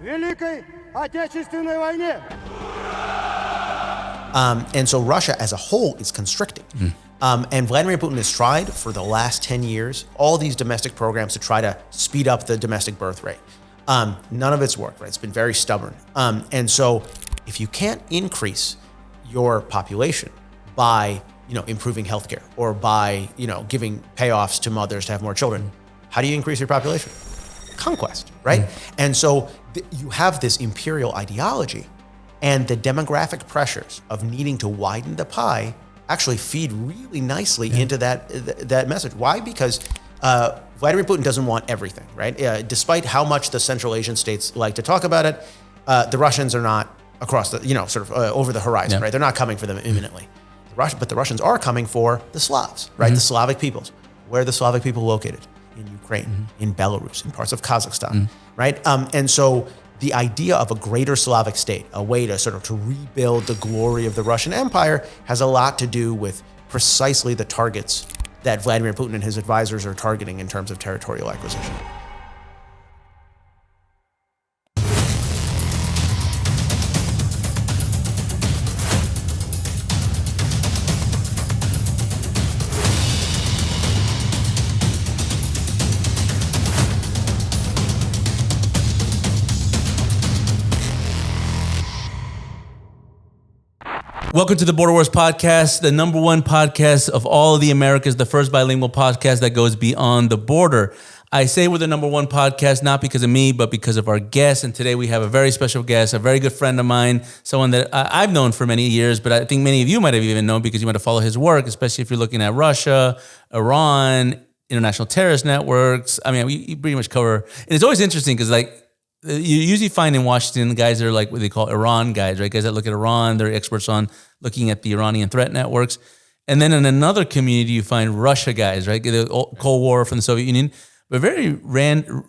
Великой Отечественной войне. And so Russia as a whole is constricting. And Vladimir Putin has tried for the last 10 years, all these domestic programs to try to speed up the domestic birth rate. None of it's worked, right? It's been very stubborn. And so if you can't increase your population by, improving healthcare or by, giving payoffs to mothers to have more children, how do you increase your population? Conquest, right? And so you have this imperial ideology, and the demographic pressures of needing to widen the pie actually feed really nicely into that message. Why? Because Vladimir Putin doesn't want everything, right? Despite how much the Central Asian states like to talk about it, the Russians are not across the, over the horizon, right? They're not coming for them imminently. But the Russians are coming for the Slavs, right? The Slavic peoples. Where are the Slavic people located? In Ukraine, in Belarus, in parts of Kazakhstan, right? And so the idea of a greater Slavic state, a way to to rebuild the glory of the Russian Empire, has a lot to do with precisely the targets that Vladimir Putin and his advisors are targeting in terms of territorial acquisition. Welcome to the Border Wars Podcast, the number one podcast of all of the Americas, the first bilingual podcast that goes beyond the border. I say we're the number one podcast, not because of me, but because of our guests. And today we have a very special guest, a very good friend of mine, someone that I've known for many years, but I think many of you might have even known because you might have followed his work, especially if you're looking at Russia, Iran, international terrorist networks. I mean, we pretty much cover, and it's always interesting because you usually find in Washington guys that are like what they call Iran guys, right? Guys that look at Iran, they're experts on looking at the Iranian threat networks. And then in another community, you find Russia guys, right? The Cold War from the Soviet Union. But very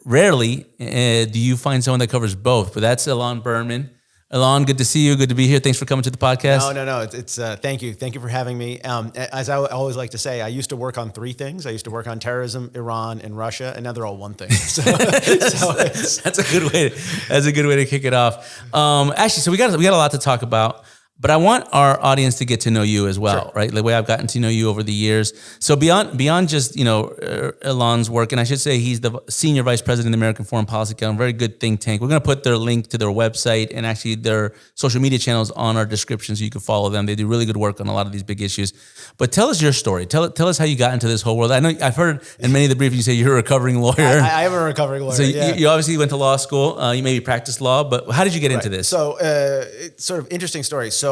rarely do you find someone that covers both. But that's Ilan Berman. Ilan, good to see you. Good to be here. Thanks for coming to the podcast. No. It's thank you. Thank you for having me. As I always like to say, I used to work on three things. I used to work on terrorism, Iran, and Russia, and now they're all one thing. So that's a good way. That's a good way to kick it off. Actually, so we got a lot to talk about. But I want our audience to get to know you as well, right? The way I've gotten to know you over the years. So beyond just, Ilan's work, and I should say he's the senior vice president of the American Foreign Policy Council, a very good think tank. We're going to put their link to their website and actually their social media channels on our description so you can follow them. They do really good work on a lot of these big issues. But tell us your story. Tell us how you got into this whole world. I know I've heard in many of the briefings you say you're a recovering lawyer. I am a recovering lawyer. So you obviously went to law school. You maybe practiced law, but how did you get into this? So it's sort of interesting story. So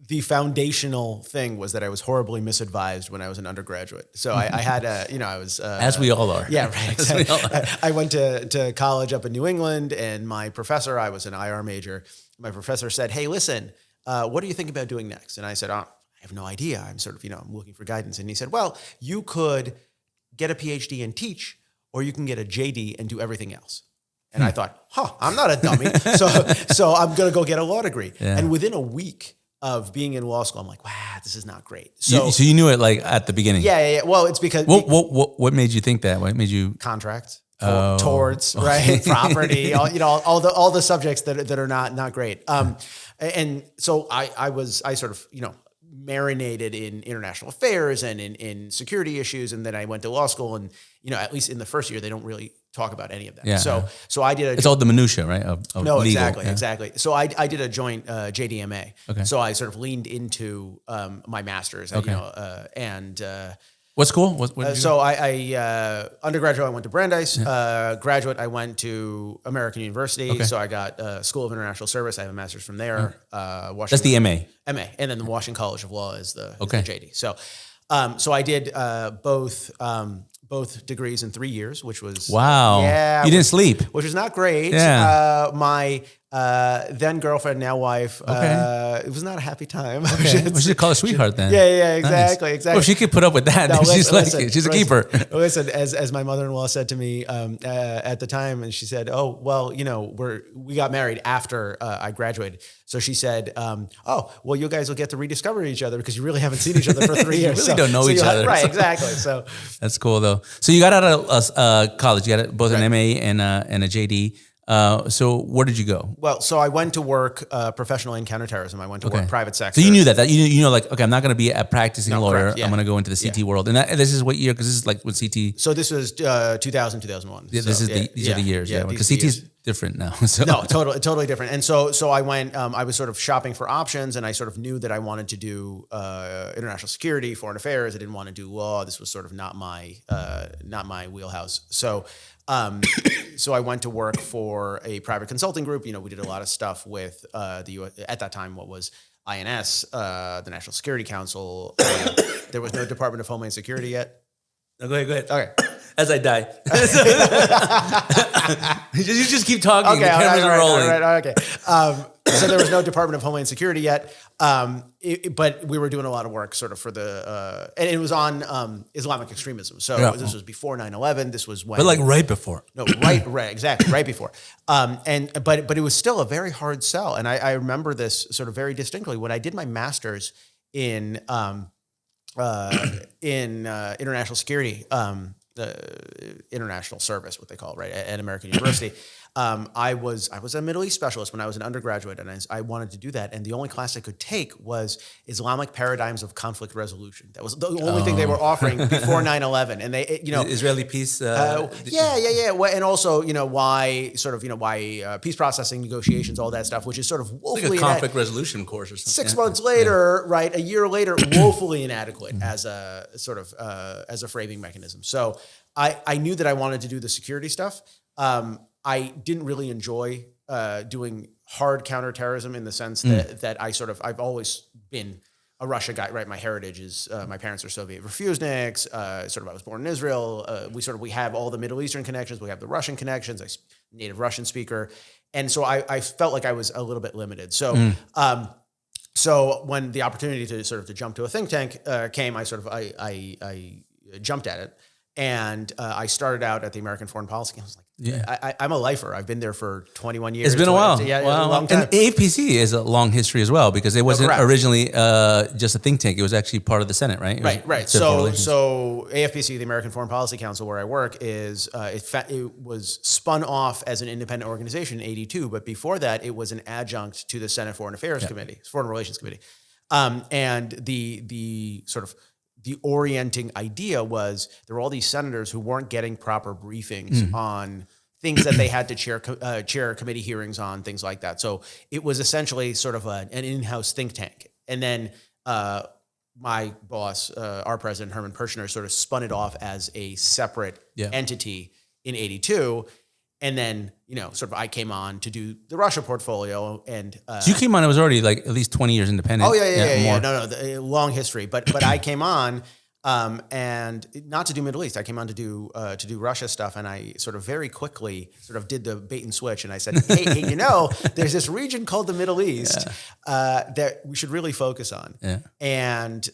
the foundational thing was that I was horribly misadvised when I was an undergraduate. So I had I was... as we all are. Yeah, right. Exactly. I went to college up in New England, and my professor, I was an IR major, my professor said, hey, listen, what do you think about doing next? And I said, I have no idea. I'm sort of, I'm looking for guidance. And he said, well, you could get a PhD and teach, or you can get a JD and do everything else. And I thought, I'm not a dummy. So I'm going to go get a law degree. Yeah. And within a week of being in law school, I'm like, wow, this is not great. So you knew it like at the beginning? Yeah. Well, it's because... What made you think that? What made you... Contracts, torts, right? Property, all the subjects that are not great. And so I sort of, marinated in international affairs and in security issues. And then I went to law school, and, at least in the first year, they don't really talk about any of that. Yeah. So I did it's all the minutia, right? Of no, legal. Exactly. So I did a joint JDMA. Okay. So I sort of leaned into my master's. Okay. What school? What did you so I undergraduate, I went to Brandeis. Graduate, I went to American University. Okay. So I got School of International Service. I have a master's from there. Washington. That's the MA. MA, and then the Washington College of Law is the JD. So I did both degrees in 3 years, which was wow. Yeah, you didn't sleep, which was not great. Yeah. My then girlfriend, now wife. It was not a happy time. Okay. We should call her sweetheart then. Yeah, exactly, nice. Exactly. Well, she could put up with that. No, she's a keeper. Listen, as my mother-in-law said to me at the time, and she said, "Oh, well, we got married after I graduated." So she said, "Oh, well, you guys will get to rediscover each other because you really haven't seen each other for 3 years. You really don't know each other, right? Exactly. So that's cool though. So you got out of college. You got both an MA and a JD. So where did you go? Well, so I went to work professional in counterterrorism. I went to work private sector. So you knew that you know, like, okay, I'm not going to be a practicing lawyer. Correct, yeah. I'm going to go into the CT world. And this is what year? Because this is like with CT. So this was 2000, 2001. Yeah, these are the years. Yeah, because CT is different now. So. No, totally different. And so I went. I was sort of shopping for options, and I sort of knew that I wanted to do international security, foreign affairs. I didn't want to do law. This was sort of not my wheelhouse. So. So I went to work for a private consulting group. We did a lot of stuff with the U.S. at that time. What was INS, the National Security Council? There was no Department of Homeland Security yet. No, go ahead. Okay. As I die. You just keep talking. Okay, the cameras are rolling. All right, okay. So there was no Department of Homeland Security yet, but we were doing a lot of work sort of for the, and it was on Islamic extremism. So this was before 9/11. This was when, but like right before. No, right, exactly, right before. But it was still a very hard sell, and I remember this sort of very distinctly when I did my master's in international security. International service, what they call it, right, at American University. I was a Middle East specialist when I was an undergraduate, and I wanted to do that. And the only class I could take was Islamic Paradigms of Conflict Resolution. That was the only thing they were offering before 9/11. And they, Israeli peace. Yeah. Well, and also, why peace processing, negotiations, all that stuff, which is sort of woefully like a conflict resolution course or something. 6 months later, right, a year later, woefully inadequate as a sort of as a framing mechanism. So I knew that I wanted to do the security stuff. I didn't really enjoy doing hard counterterrorism in the sense that I've always been a Russia guy, right? My heritage is, my parents are Soviet refuseniks. I was born in Israel. We have all the Middle Eastern connections. We have the Russian connections. I'm native Russian speaker. And so I felt like I was a little bit limited. So, so when the opportunity to jump to a think tank came, I jumped at it. And I started out at the American Foreign Policy Council. I'm a lifer. I've been there for 21 years. It's been a while. Yeah, wow. A long time. And AFPC is a long history as well, because it wasn't originally just a think tank. It was actually part of the Senate, right? Right. So AFPC, the American Foreign Policy Council, where I work, is it was spun off as an independent organization in '82, but before that, it was an adjunct to the Senate Foreign Affairs Committee, Foreign Relations Committee, and the orienting idea was there were all these senators who weren't getting proper briefings on things that they had to chair committee hearings on, things like that. So it was essentially sort of an in-house think tank. And then my boss, our president, Herman Pershner, sort of spun it off as a separate entity in '82. And then, I came on to do the Russia portfolio. And so you came on, it was already like at least 20 years independent. Oh, yeah. No, long history. But I came on and not to do Middle East. I came on to do Russia stuff. And I sort of very quickly did the bait and switch. And I said, hey, there's this region called the Middle East that we should really focus on. Yeah. And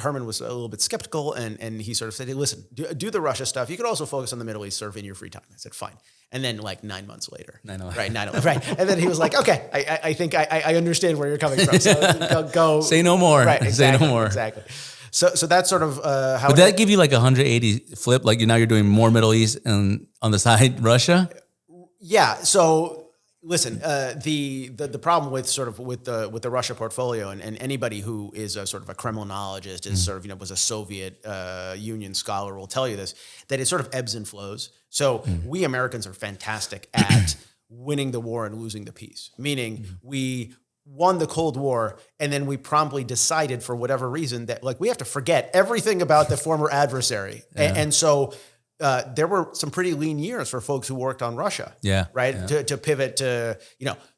Herman was a little bit skeptical, and he sort of said, hey, listen, do the Russia stuff. You could also focus on the Middle East in your free time. I said, fine. And then 9 months later, 9/11. Right, 9/11. Right. And then he was like, okay, I think I understand where you're coming from. So go. Say no more. Right, exactly, say no more. Exactly. So that's sort of how. Would that give you like a 180 flip? Like you're doing more Middle East and on the side, Russia? Yeah. So listen, the problem with the Russia portfolio and anybody who is a sort of a Kremlinologist is was a Soviet Union scholar will tell you this, that it sort of ebbs and flows. So we Americans are fantastic at winning the war and losing the peace, meaning we won the Cold War and then we promptly decided for whatever reason that we have to forget everything about the former adversary. And so there were some pretty lean years for folks who worked on Russia. Yeah. Right. Yeah. To pivot to,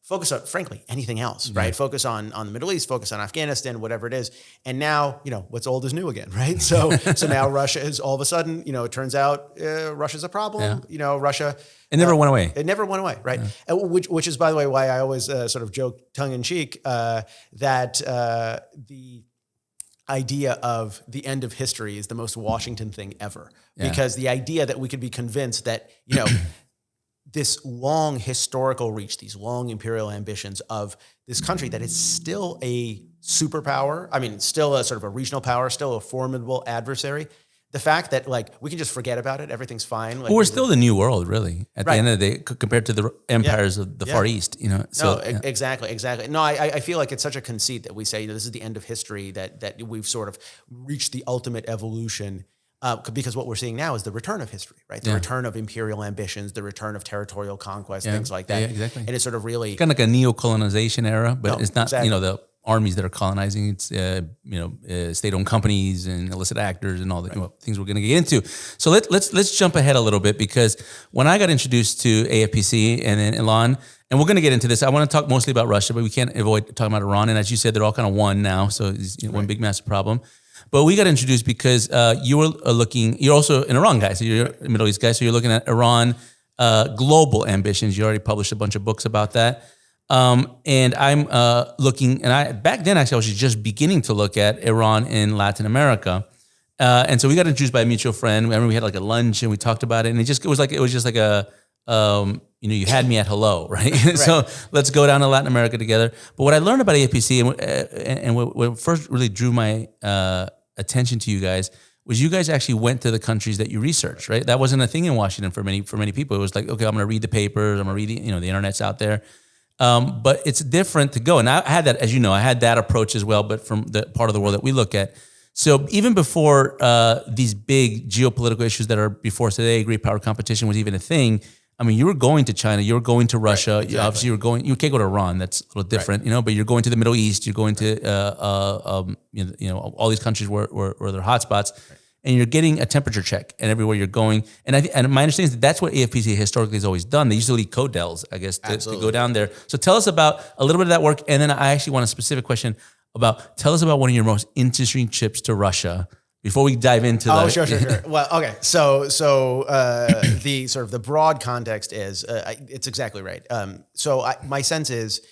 focus on, frankly, anything else, right? Focus on the Middle East, focus on Afghanistan, whatever it is. And now, what's old is new again, right? So now Russia is all of a sudden, it turns out Russia's a problem. Yeah. Russia. It never went away. It never went away, right? Yeah. Which is, by the way, why I always sort of joke tongue in cheek that the idea of the end of history is the most Washington thing ever. Yeah. Because the idea that we could be convinced that, this long historical reach, these long imperial ambitions of this country that is still a superpower, still a sort of a regional power, still a formidable adversary, the fact that like we can just forget about it, everything's fine. Like, But we're still the new world, really, at the end of the day, compared to the empires of the Far East. So Exactly. No, I feel like it's such a conceit that we say, this is the end of history, that we've sort of reached the ultimate evolution. Because what we're seeing now is the return of history, right? The return of imperial ambitions, the return of territorial conquest, things like that. Yeah, exactly. And it's sort of really kind of like a neo-colonization era, but it's not exactly. the armies that are colonizing. It's state-owned companies and illicit actors and all the things we're going to get into. So let's jump ahead a little bit, because when I got introduced to AFPC and then Ilan, and we're going to get into this, I want to talk mostly about Russia, but we can't avoid talking about Iran. And as you said, they're all kind of one now, so it's one big massive problem. But we got introduced because you were you're also an Iran guy, so you're a Middle East guy, so you're looking at Iran global ambitions. You already published a bunch of books about that. And I'm looking, and back then actually I was just beginning to look at Iran in Latin America. And so we got introduced by a mutual friend. I remember we had like a lunch and we talked about it, and it was just like a, you had me at hello, right? So let's go down to Latin America together. But what I learned about AFPC and what first really drew my attention to you guys was you guys actually went to the countries that you researched, right? That wasn't a thing in Washington for many people. It was like, okay, I'm going to read the papers, I'm going to read the internet's out there. But it's different to go. And I had that, as you know, I had that approach as well, but from the part of the world that we look at. So even before these big geopolitical issues that are before us today, great power competition was even a thing. I mean, you were going to China, you were going to Russia. Right, exactly. Obviously, you can't go to Iran. That's a little different, but you're going to the Middle East. You're going to all these countries where they're hotspots, and you're getting a temperature check, and everywhere you're going. And my understanding is that's what AFPC historically has always done. They used to lead code dells, I guess, to go down there. So tell us about a little bit of that work, and then I actually want a specific question tell us about one of your most interesting trips to Russia. Before we dive into sure. Well, okay. So the sort of the broad context is it's exactly right. My sense is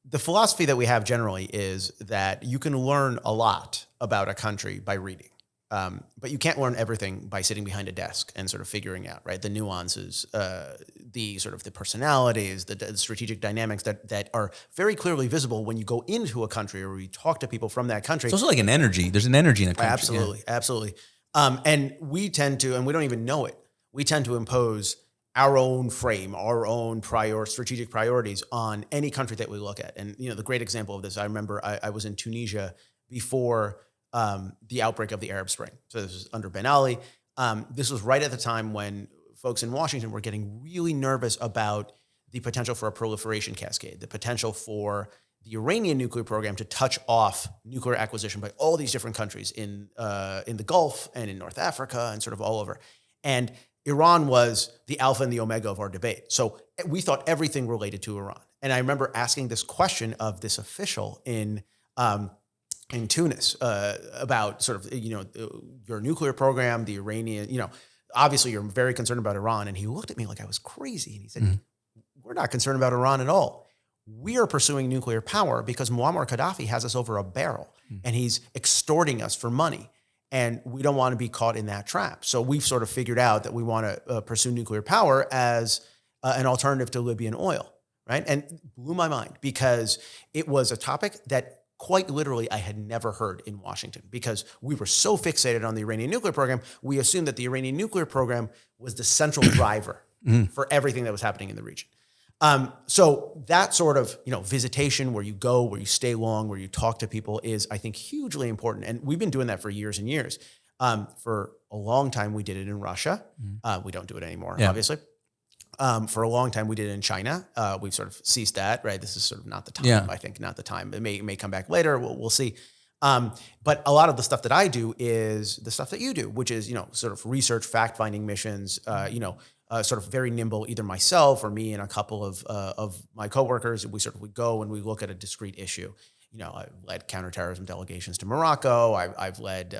the philosophy that we have generally is that you can learn a lot about a country by reading, but you can't learn everything by sitting behind a desk and sort of figuring out, right, the nuances, the sort of the personalities, the strategic dynamics that are very clearly visible when you go into a country or you talk to people from that country. It's also like an energy. There's an energy in a country. Absolutely. And we tend to, and we don't even know it, we tend to impose our own frame, our own strategic priorities on any country that we look at. And, the great example of this, I remember I was in Tunisia before the outbreak of the Arab Spring. So this was under Ben Ali. This was right at the time when folks in Washington were getting really nervous about the potential for a proliferation cascade, the potential for the Iranian nuclear program to touch off nuclear acquisition by all these different countries in the Gulf and in North Africa and sort of all over. And Iran was the alpha and the omega of our debate. So we thought everything related to Iran. And I remember asking this question of this official in Tunis about sort of, your nuclear program, the Iranian, obviously you're very concerned about Iran. And he looked at me like I was crazy. And he said, we're not concerned about Iran at all. We are pursuing nuclear power because Muammar Gaddafi has us over a barrel and he's extorting us for money. And we don't want to be caught in that trap. So we've sort of figured out that we want to pursue nuclear power as an alternative to Libyan oil, right? And it blew my mind because it was a topic that quite literally I had never heard in Washington because we were so fixated on the Iranian nuclear program. We assumed that the Iranian nuclear program was the central driver for everything that was happening in the region. So that sort of, visitation where you go, where you stay long, where you talk to people is, I think, hugely important. And we've been doing that for years and years. For a long time, we did it in Russia. We don't do it anymore, obviously. For a long time, we did it in China. We've sort of ceased that, right? This is sort of not the time, I think, not the time. It may come back later. We'll see. But a lot of the stuff that I do is the stuff that you do, which is, sort of research, fact-finding missions, sort of very nimble, either myself or me and a couple of my coworkers. We go and we look at a discrete issue. I've led counterterrorism delegations to Morocco. I've led,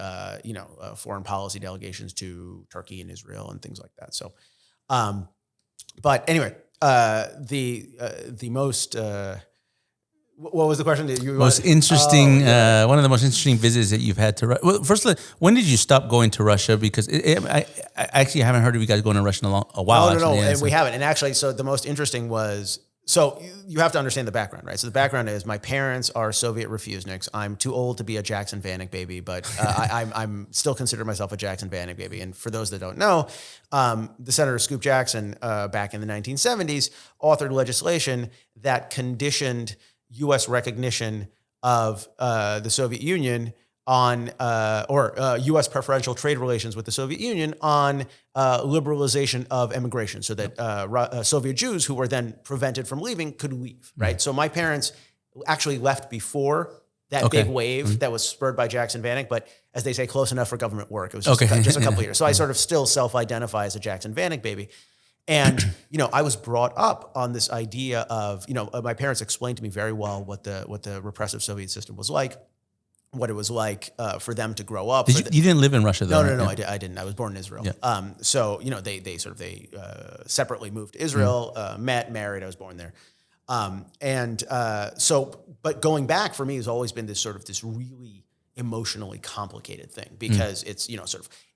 foreign policy delegations to Turkey and Israel and things like that. So, but anyway, the most, what was the question? Most interesting, one of the most interesting visits that you've had to Russia. Well, firstly, when did you stop going to Russia? Because I actually haven't heard of you guys going to Russia in a while. No, and we haven't. And actually, so the most interesting was So you have to understand the background, right? So the background is my parents are Soviet refuseniks. I'm too old to be a Jackson Vanik baby, but I'm still consider myself a Jackson Vanik baby. And for those that don't know, the Senator Scoop Jackson back in the 1970s authored legislation that conditioned U.S. recognition of the Soviet Union on U.S. preferential trade relations with the Soviet Union on liberalization of immigration, so that Soviet Jews who were then prevented from leaving could leave, right? So my parents actually left before that big wave that was spurred by Jackson Vanik, but as they say, close enough for government work. It was just a couple of years. So I sort of still self-identify as a Jackson Vanik baby. And, I was brought up on this idea of, my parents explained to me very well what the repressive Soviet system was like, what it was like for them to grow up. You didn't live in Russia, though? No, I didn't. I was born in Israel. Yeah. So, they separately moved to Israel, met, married. I was born there. But going back for me has always been this really emotionally complicated thing because it's,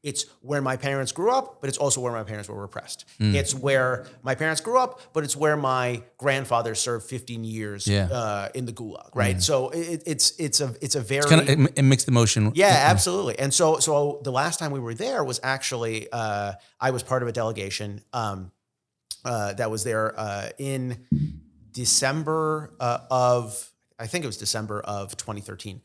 it's where my parents grew up, but it's also where my parents were repressed. It's where my parents grew up, but it's where my grandfather served 15 years in the Gulag, right? So it's a very... It's kind of a mixed emotion. Yeah, absolutely. And so the last time we were there was actually, I was part of a delegation that was there in December I think it was December of 2013.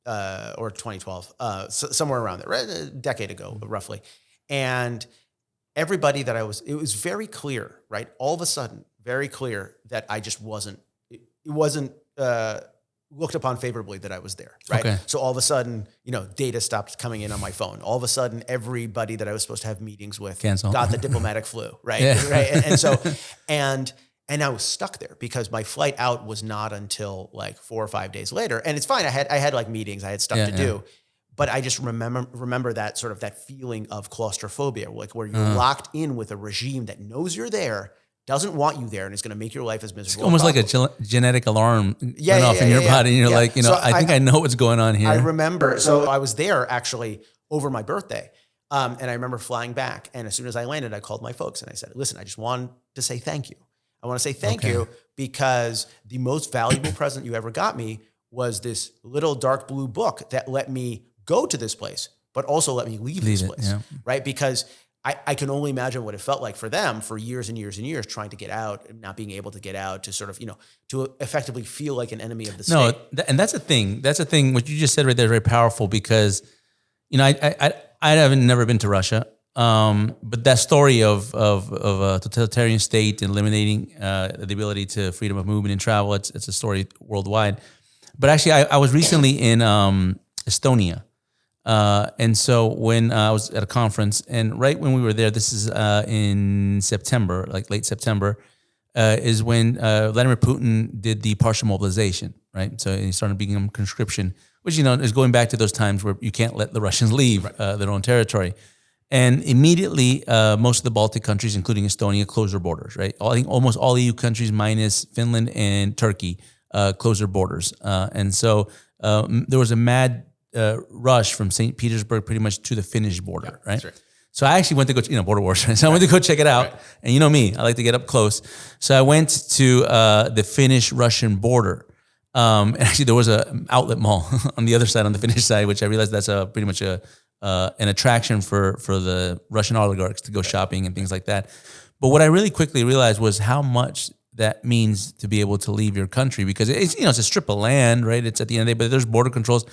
Or 2012, somewhere around there, right? A decade ago, roughly. And everybody that it was very clear, right? All of a sudden, very clear that I just wasn't looked upon favorably that I was there, right? Okay. So all of a sudden, data stopped coming in on my phone. All of a sudden, everybody that I was supposed to have meetings with got the diplomatic flu, right? Yeah. Right. And I was stuck there because my flight out was not until 4 or 5 days later. And it's fine. I had meetings, I had stuff to do, but I just remember that sort of that feeling of claustrophobia, where you're locked in with a regime that knows you're there, doesn't want you there, and is going to make your life as miserable. It's almost like a genetic alarm went off in your body, and you're so I think I know what's going on here. I remember. So I was there actually over my birthday. And I remember flying back. And as soon as I landed, I called my folks and I said, listen, I just wanted to say thank you. I want to say thank you because the most valuable present you ever got me was this little dark blue book that let me go to this place, but also let me leave this place, right? Because I can only imagine what it felt like for them for years and years and years trying to get out and not being able to get out, to sort of, to effectively feel like an enemy of the state. And that's a thing. That's a thing. What you just said right there is very powerful because, I haven't never been to Russia. But that story of a totalitarian state eliminating the ability to freedom of movement and travel, it's a story worldwide. But actually, I was recently in Estonia. And so when I was at a conference, and right when we were there, this is in September, late September, is when Vladimir Putin did the partial mobilization, right? So he started becoming conscription, which, is going back to those times where you can't let the Russians leave their own territory. And immediately, most of the Baltic countries, including Estonia, closed their borders, right? I think almost all EU countries minus Finland and Turkey closed their borders. And so there was a mad rush from St. Petersburg pretty much to the Finnish border, right? That's right? So I actually went to go, border wars, right? So I went to go check it out. Right. And you know me, I like to get up close. So I went to the Finnish-Russian border. And actually there was an outlet mall on the other side, on the Finnish side, which I realized that's pretty much an attraction for the Russian oligarchs to go shopping and things like that. But what I really quickly realized was how much that means to be able to leave your country, because it's a strip of land, right? It's at the end of the day, but there's border controls.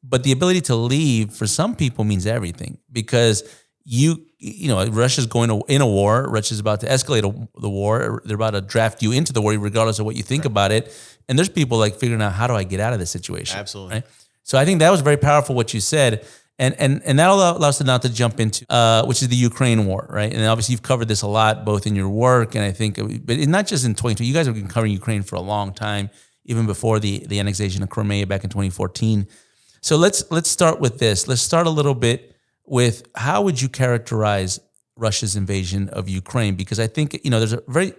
But the ability to leave for some people means everything, because Russia's going in a war. Russia's about to escalate the war. They're about to draft you into the war, regardless of what you think about it. And there's people figuring out, how do I get out of this situation? Absolutely. Right? So I think that was very powerful what you said. And that allows us now to jump into, which is the Ukraine war, right? And obviously you've covered this a lot, both in your work and I think, but not just in 2020. You guys have been covering Ukraine for a long time, even before the annexation of Crimea back in 2014. So let's start with this. Let's start a little bit with, how would you characterize Russia's invasion of Ukraine? Because I think, there's a very,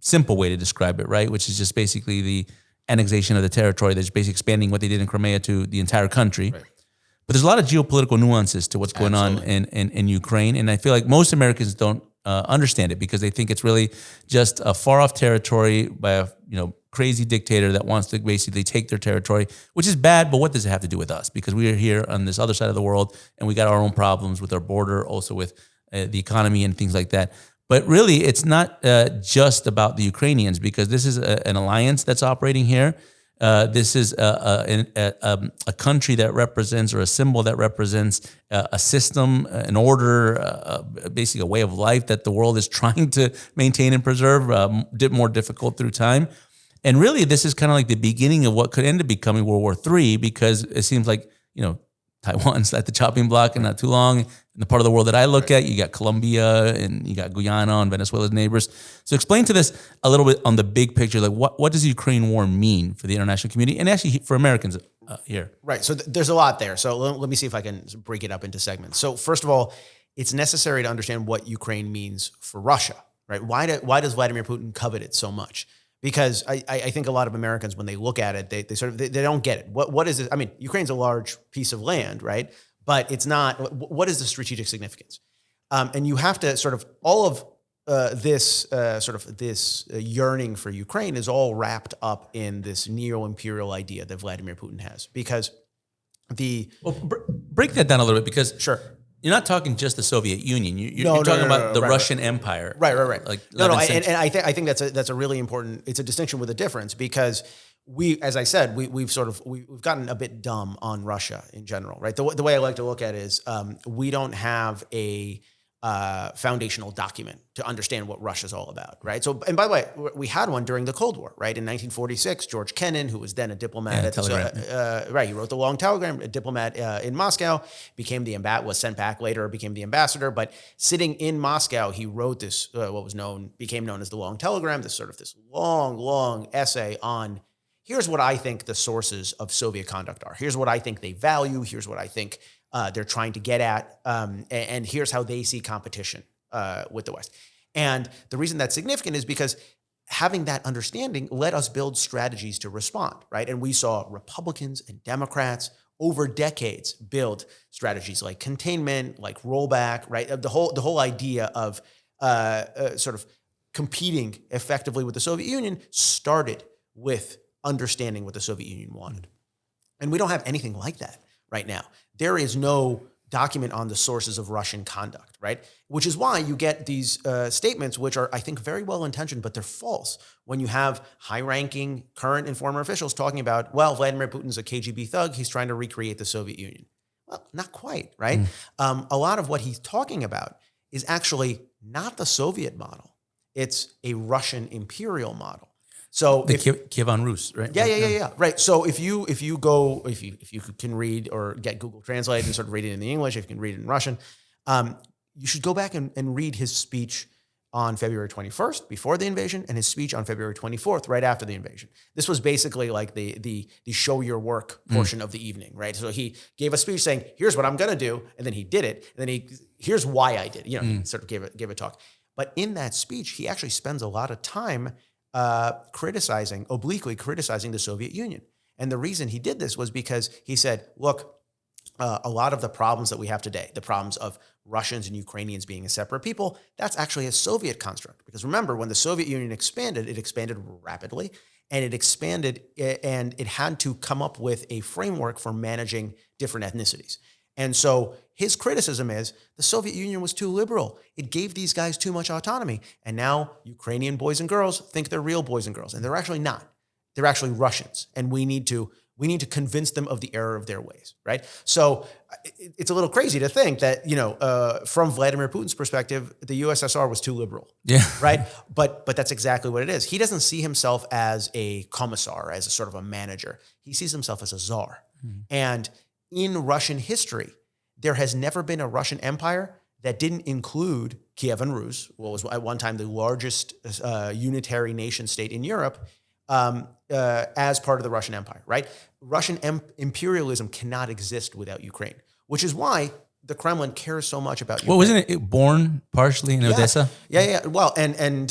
simple way to describe it, right? Which is just basically the annexation of the territory. That's basically expanding what they did in Crimea to the entire country. Right. But there's a lot of geopolitical nuances to what's going on in Ukraine. And I feel like most Americans don't understand it because they think it's really just a far off territory by a crazy dictator that wants to basically take their territory, which is bad. But what does it have to do with us? Because we are here on this other side of the world, and we got our own problems with our border, also with the economy and things like that. But really, it's not just about the Ukrainians because this is an alliance that's operating here. This is a country that represents, or a symbol that represents a system, an order, basically a way of life that the world is trying to maintain and preserve, more difficult through time. And really, this is kind of like the beginning of what could end up becoming World War III, because it seems like, Taiwan's at the chopping block and not too long. In the part of the world that I look at, you got Colombia and you got Guyana and Venezuela's neighbors. So explain to this a little bit on the big picture, like what does the Ukraine war mean for the international community and actually for Americans here? Right. So there's a lot there. So let me see if I can break it up into segments. So first of all, it's necessary to understand what Ukraine means for Russia, right? Why does Vladimir Putin covet it so much? Because I think a lot of Americans, when they look at it, they don't get it. What is it? I mean, Ukraine's a large piece of land, right? But it's not. What is the strategic significance? And you have to sort of all of this yearning for Ukraine is all wrapped up in this neo-imperial idea that Vladimir Putin has. Because break that down a little bit, because sure. You're not talking just the Soviet Union. You're talking about the Russian Empire. Right. Like and I think that's a really important. It's a distinction with a difference, because as I said, we've gotten a bit dumb on Russia in general, right? The way I like to look at it is we don't have a foundational document to understand what Russia's all about, right? So, and by the way, we had one during the Cold War, right? In 1946, George Kennan, who was then a diplomat, he wrote the long telegram. A diplomat in Moscow, was sent back later, became the ambassador. But sitting in Moscow, he wrote this became known as the long telegram. This long essay on here's what I think the sources of Soviet conduct are. Here's what I think they value. Here's what I think they're trying to get at, and here's how they see competition with the West. And the reason that's significant is because having that understanding let us build strategies to respond, right? And we saw Republicans and Democrats over decades build strategies like containment, like rollback, right? The whole idea of sort of competing effectively with the Soviet Union started with understanding what the Soviet Union wanted. And we don't have anything like that right now. There is no document on the sources of Russian conduct, right? Which is why you get these statements, which are, I think, very well-intentioned, but they're false. When you have high-ranking current and former officials talking about, well, Vladimir Putin's a KGB thug, he's trying to recreate the Soviet Union. Well, not quite, right? A lot of what he's talking about is actually not the Soviet model. It's a Russian imperial model. So Kievan Rus, right? Yeah. Right. So if you can read or get Google Translate and sort of read it in the English, if you can read it in Russian, you should go back and read his speech on February 21st before the invasion and his speech on February 24th right after the invasion. This was basically like the show your work portion of the evening, right? So he gave a speech saying, "Here's what I'm going to do," and then he did it, and then here's why I did it. He sort of gave a talk. But in that speech, he actually spends a lot of time obliquely criticizing the Soviet Union. And the reason he did this was because he said, look, a lot of the problems that we have today, the problems of Russians and Ukrainians being a separate people, that's actually a Soviet construct. Because remember, when the Soviet Union expanded, it expanded rapidly, and it had to come up with a framework for managing different ethnicities. And so his criticism is the Soviet Union was too liberal. It gave these guys too much autonomy. And now Ukrainian boys and girls think they're real boys and girls. And they're actually not. They're actually Russians. And we need to convince them of the error of their ways, right? So it's a little crazy to think that, from Vladimir Putin's perspective, the USSR was too liberal, right? But that's exactly what it is. He doesn't see himself as a commissar, as a sort of a manager. He sees himself as a czar. And in Russian history, there has never been a Russian empire that didn't include Kievan Rus, what was at one time the largest unitary nation state in Europe, as part of the Russian Empire, right? Russian imperialism cannot exist without Ukraine, which is why the Kremlin cares so much about Ukraine. Well, wasn't it born partially in Odessa? Yeah. Well, and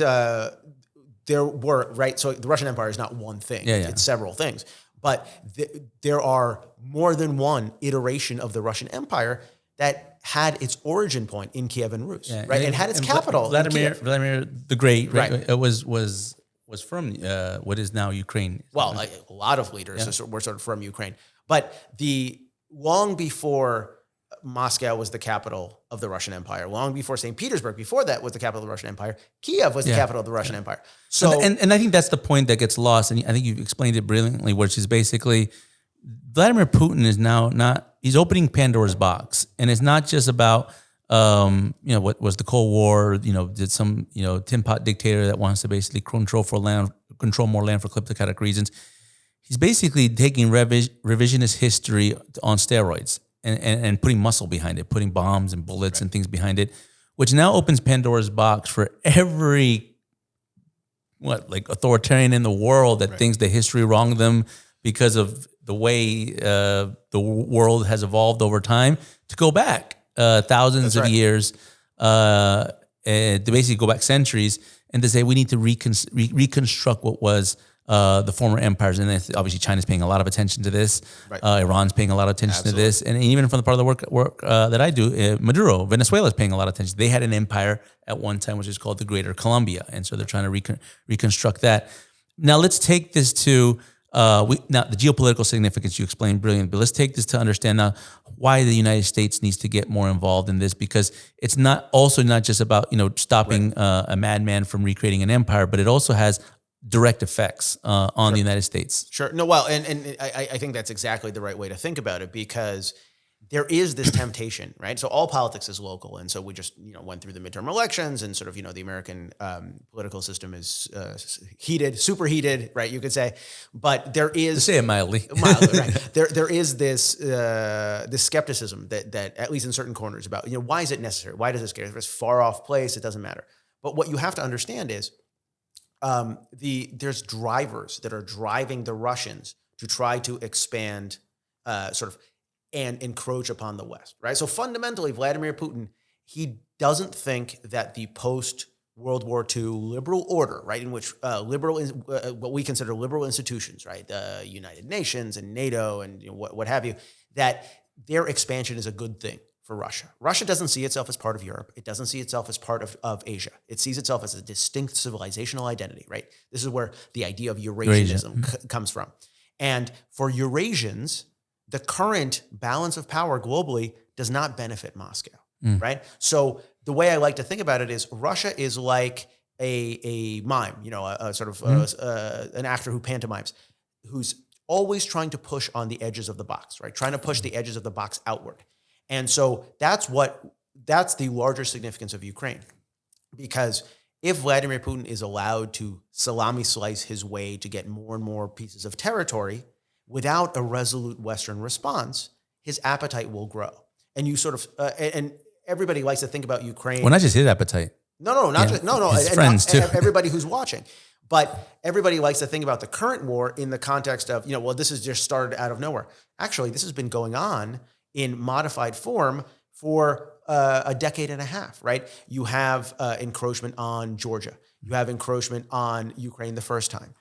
there were, right? So the Russian Empire is not one thing. It's several things. But there are more than one iteration of the Russian Empire that had its origin point in Kiev and Rus, Yeah, right? And had its capital in Kiev. Vladimir the Great, right? Right. It was from what is now Ukraine. Well, a lot of leaders were sort of from Ukraine, but long before Moscow was the capital of the Russian Empire, long before St. Petersburg, before that was the capital of the Russian Empire, Kiev was the capital of the Russian Empire. So, and I think that's the point that gets lost, and I think you've explained it brilliantly, which is basically Vladimir Putin is now he's opening Pandora's box, and it's not just about what was the Cold War, did some tin pot dictator that wants to basically control more land for kleptocratic reasons. He's basically taking revisionist history on steroids and putting muscle behind it, putting bombs and bullets and things behind it, which now opens Pandora's box for every authoritarian in the world that thinks the history wronged them because of the way the world has evolved over time to go back thousands of years, and to basically go back centuries, and to say we need to reconstruct what was the former empires. And obviously China's paying a lot of attention to this. Right. Iran's paying a lot of attention to this. And even from the part of the work that I do, Maduro, Venezuela is paying a lot of attention. They had an empire at one time, which is called the Greater Colombia. And so they're trying to reconstruct that. Now let's take this to now the geopolitical significance you explained brilliantly, but let's take this to understand now why the United States needs to get more involved in this, because it's not just about stopping a madman from recreating an empire, but it also has direct effects on the United States. Sure. No, well, and I think that's exactly the right way to think about it, because there is this temptation, right? So all politics is local. And so we just, went through the midterm elections, and sort of, the American political system is heated, superheated, right? You could say, but there is... To say it mildly. Mildly, right. There is this skepticism that at least in certain corners about, why is it necessary? Why does this get? If it's a far off place, it doesn't matter. But what you have to understand is there's drivers that are driving the Russians to try to expand and encroach upon the West, right? So fundamentally, Vladimir Putin, he doesn't think that the post-World War II liberal order, right, in which what we consider liberal institutions, right, the United Nations and NATO and what have you, that their expansion is a good thing for Russia. Russia doesn't see itself as part of Europe. It doesn't see itself as part of Asia. It sees itself as a distinct civilizational identity, right? This is where the idea of Eurasianism comes from. And for Eurasians, the current balance of power globally does not benefit Moscow, right? So the way I like to think about it is Russia is like a mime, an actor who pantomimes, who's always trying to push on the edges of the box, right? Trying to push the edges of the box outward. And so that's the larger significance of Ukraine, because if Vladimir Putin is allowed to salami slice his way to get more and more pieces of territory without a resolute Western response, his appetite will grow. And you sort of, and everybody likes to think about Ukraine. Well, not just his appetite. No. His friends too. Everybody who's watching. But everybody likes to think about the current war in the context of, this has just started out of nowhere. Actually, this has been going on in modified form for a decade and a half, right? You have encroachment on Georgia. You have encroachment on Ukraine the first time,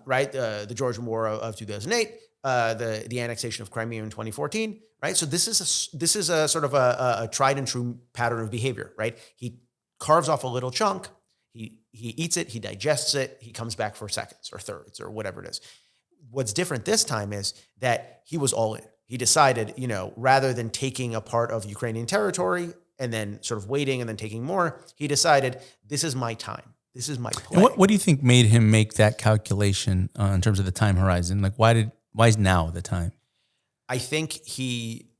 right? The Georgian War of 2008, the annexation of Crimea in 2014, right? So this is a sort of a tried and true pattern of behavior, right? He carves off a little chunk, he eats it, he digests it, he comes back for seconds or thirds or whatever it is. What's different this time is that he was all in. He decided, rather than taking a part of Ukrainian territory and then sort of waiting and then taking more, he decided, this is my time. This is my play. And what do you think made him make that calculation in terms of the time horizon? Like, why is now the time? I think he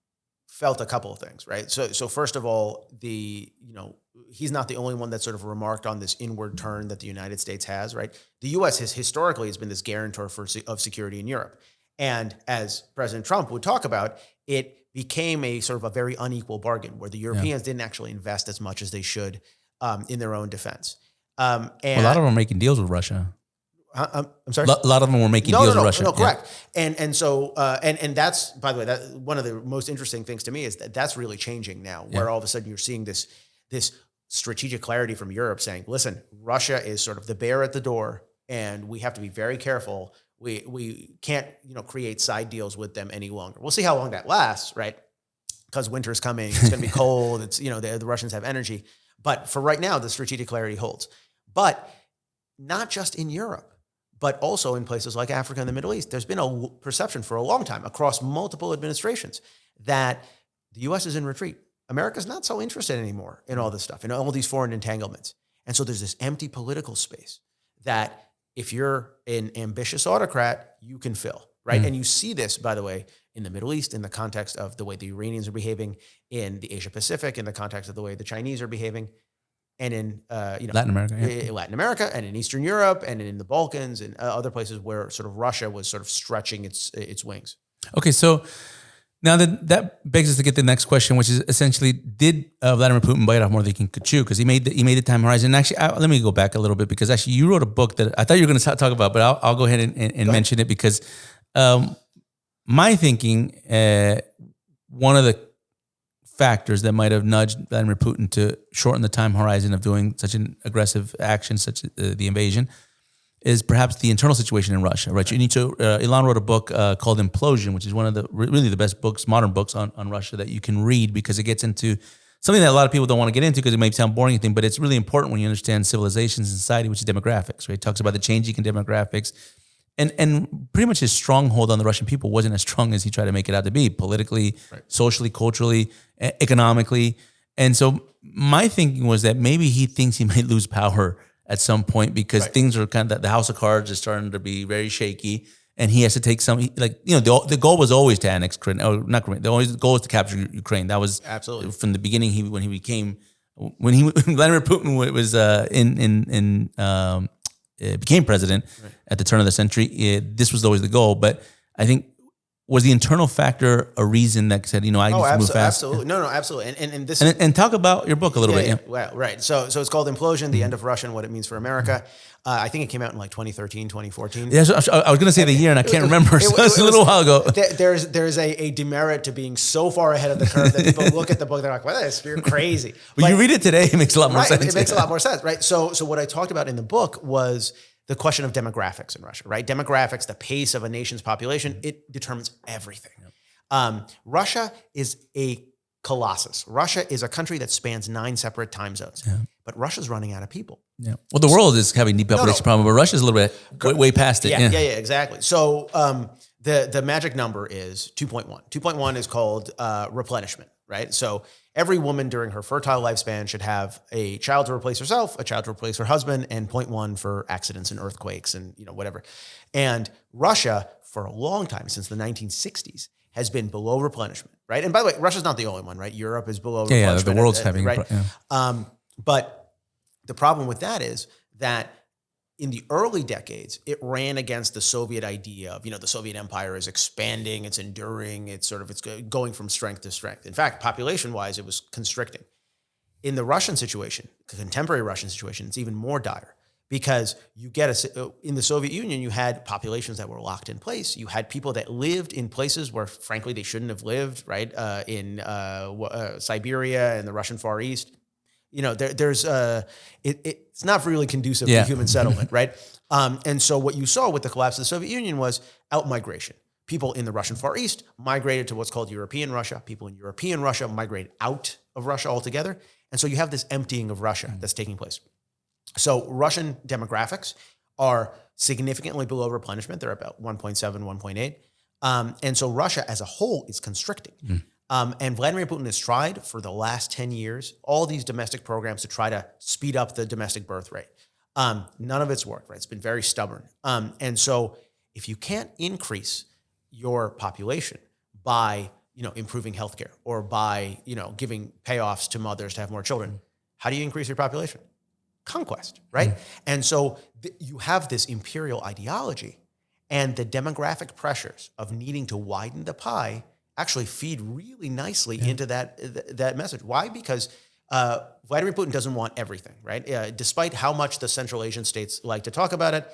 felt a couple of things, right? So first of all, he's not the only one that sort of remarked on this inward turn that the United States has, right? The U.S. historically has been this guarantor of security in Europe. And as President Trump would talk about, it became a sort of a very unequal bargain where the Europeans didn't actually invest as much as they should in their own defense. And a lot of them are making deals with Russia. I'm sorry? A lot of them were making deals with Russia. No, correct. And so that's, by the way, that one of the most interesting things to me is that that's really changing now, where all of a sudden you're seeing this strategic clarity from Europe saying, listen, Russia is sort of the bear at the door, and we have to be very careful. We can't, create side deals with them any longer. We'll see how long that lasts, right? because winter's coming, it's going to be cold. It's, the Russians have energy. But for right now, the strategic clarity holds. But not just in Europe, but also in places like Africa and the Middle East. There's been a perception for a long time across multiple administrations that the U.S. is in retreat. America's not so interested anymore in all this stuff, in all these foreign entanglements. And so there's this empty political space that if you're an ambitious autocrat, you can fill, right? And you see this, by the way, in the Middle East, in the context of the way the Iranians are behaving, in the Asia Pacific, in the context of the way the Chinese are behaving, and in Latin America, and in Eastern Europe, and in the Balkans, and other places where sort of Russia was sort of stretching its wings. Okay, so now that begs us to get the next question, which is essentially, did Vladimir Putin bite off more than he could chew? Because he made the time horizon. And actually, let me go back a little bit, because actually you wrote a book that I thought you were going to talk about, but I'll go ahead and mention it, because my thinking, one of the factors that might have nudged Vladimir Putin to shorten the time horizon of doing such an aggressive action, such as the invasion, is perhaps the internal situation in Russia, right? You need to. Ilan wrote a book called Implosion, which is one of the really the best books, modern books on Russia that you can read, because it gets into something that a lot of people don't want to get into because it may sound boring, but it's really important when you understand civilizations and society, which is demographics, right? It talks about the changing in demographics. And pretty much his stronghold on the Russian people wasn't as strong as he tried to make it out to be, politically, socially, culturally, economically. And so my thinking was that maybe he thinks he might lose power at some point, because things are kind of, the house of cards is starting to be very shaky, and he has to take some, the goal was always to annex Ukraine, or not Ukraine, the goal was to capture Ukraine. That was absolutely from the beginning. When Vladimir Putin was became president at the turn of the century, this was always the goal. But I think, was the internal factor a reason that said, I need to move fast? Absolutely. No, absolutely. And this and talk about your book a little bit. Yeah. Well, right. So it's called Implosion, The End of Russia and What It Means for America. I think it came out in like 2013, 2014. Yeah, so I was going to say the year, and I can't remember. So it's a little while ago. There's a demerit to being so far ahead of the curve that people look at the book, they're like, well, you're crazy. But you read it today, it makes a lot more sense. It makes a lot more sense, right? So what I talked about in the book was the question of demographics in Russia, right? Demographics, the pace of a nation's population, it determines everything. Russia is a colossus. Russia is a country that spans 9 separate time zones, but Russia's running out of people. Yeah. Well, the world is having depopulation problem, but Russia's a little bit way past it. Yeah, exactly. So the magic number is 2.1. 2.1 is called replenishment, right? So every woman during her fertile lifespan should have a child to replace herself, a child to replace her husband, and 0.1 for accidents and earthquakes and whatever. And Russia, for a long time, since the 1960s, has been below replenishment, right? And by the way, Russia's not the only one, right? Europe is below replenishment. Yeah, the world's having right. But the problem with that is that in the early decades, it ran against the Soviet idea of, the Soviet Empire is expanding, it's enduring, it's going from strength to strength. In fact, population-wise, it was constricting. In the Russian situation, the contemporary Russian situation, it's even more dire, because you get in the Soviet Union, you had populations that were locked in place. You had people that lived in places where, frankly, they shouldn't have lived, right? In Siberia and the Russian Far East. It's not really conducive to human settlement, right? And so what you saw with the collapse of the Soviet Union was out-migration. People in the Russian Far East migrated to what's called European Russia. People in European Russia migrated out of Russia altogether. And so you have this emptying of Russia that's taking place. So Russian demographics are significantly below replenishment. They're about 1.7, 1.8. And so Russia as a whole is constricting. And Vladimir Putin has tried for the last 10 years, all these domestic programs to try to speed up the domestic birth rate. None of it's worked, right? It's been very stubborn. And so if you can't increase your population by, improving healthcare or by, giving payoffs to mothers to have more children, how do you increase your population? Conquest, right? And so you have this imperial ideology, and the demographic pressures of needing to widen the pie actually feed really nicely into that message. Why? Because Vladimir Putin doesn't want everything, right? Despite how much the Central Asian states like to talk about it,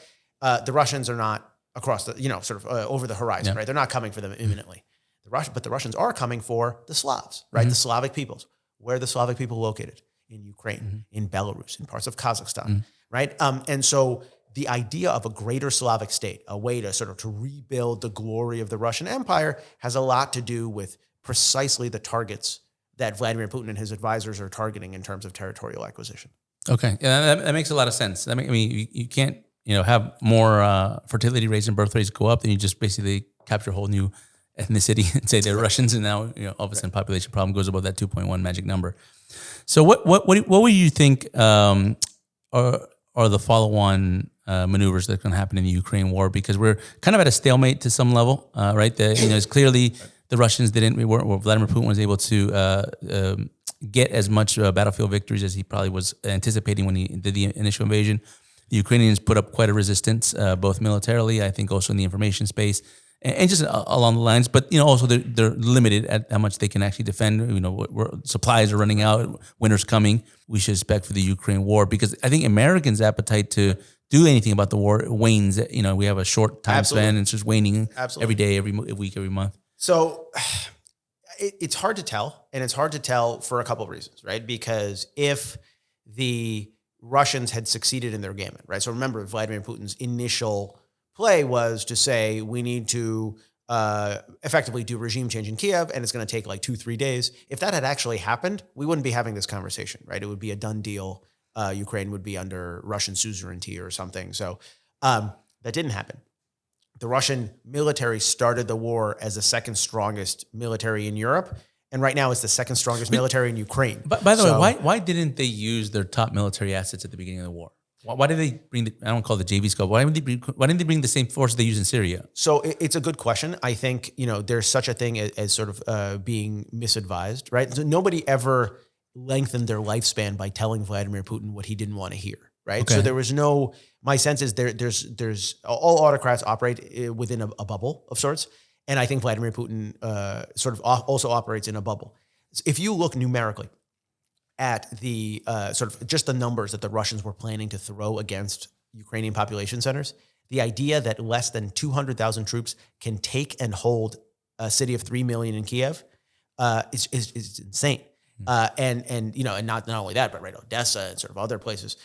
the Russians are not across the, over the horizon, right? They're not coming for them imminently. But the Russians are coming for the Slavs, right? The Slavic peoples. Where are the Slavic people located? In Ukraine, in Belarus, in parts of Kazakhstan, right? And so the idea of a greater Slavic state, a way to to rebuild the glory of the Russian Empire, has a lot to do with precisely the targets that Vladimir Putin and his advisors are targeting in terms of territorial acquisition. Okay, yeah, that makes a lot of sense. You can't have more fertility rates and birth rates go up, then you just basically capture a whole new ethnicity and say they're Russians, and now all of a sudden population problem goes above that 2.1 magic number. So what would you think are the follow-on maneuvers that can happen in the Ukraine war? Because we're kind of at a stalemate to some level, right? It's clearly the Russians Vladimir Putin was able to get as much battlefield victories as he probably was anticipating when he did the initial invasion. The Ukrainians put up quite a resistance, both militarily, I think also in the information space, and just along the lines. But also they're limited at how much they can actually defend. Supplies are running out, winter's coming. We should expect for the Ukraine war, because I think Americans' appetite to do anything about the war wanes. We have a short time span, and it's just waning every day, every week, every month. So it's hard to tell, and it's hard to tell for a couple of reasons, right? Because if the Russians had succeeded in their gamut, right? So remember, Vladimir Putin's initial play was to say, we need to effectively do regime change in Kiev, and it's going to take like 2-3 days. If that had actually happened, we wouldn't be having this conversation, right? It would be a done deal. Ukraine would be under Russian suzerainty or something. So that didn't happen. The Russian military started the war as the second strongest military in Europe, and right now it's the second strongest military in Ukraine. But by the way, why didn't they use their top military assets at the beginning of the war? Why did they bring I don't call it the JV scope. Why didn't they bring the same force they use in Syria? So it's a good question. I think, there's such a thing as sort of being misadvised, right? So nobody ever lengthened their lifespan by telling Vladimir Putin what he didn't want to hear, right? Okay. So there was my sense is there's all autocrats operate within a bubble of sorts. And I think Vladimir Putin sort of also operates in a bubble. If you look numerically at the sort of just the numbers that the Russians were planning to throw against Ukrainian population centers, the idea that less than 200,000 troops can take and hold a city of 3 million in Kiev is insane. And not only that, but right, Odessa and sort of other places.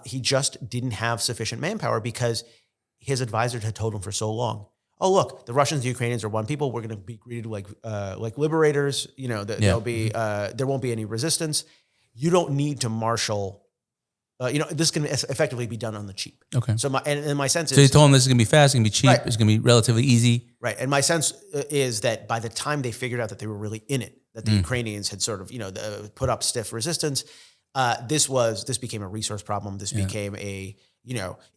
He just didn't have sufficient manpower because his advisors had told him for so long, oh, look, the Russians and the Ukrainians are one people. We're going to be greeted like liberators. There'll be there won't be any resistance. You don't need to marshal. This can effectively be done on the cheap. Okay. So my sense is. So you told them this is going to be fast, it's going to be cheap, right. It's going to be relatively easy. Right. And my sense is that by the time they figured out that they were really in it, that the Ukrainians had sort of, put up stiff resistance, this became a resource problem. This became it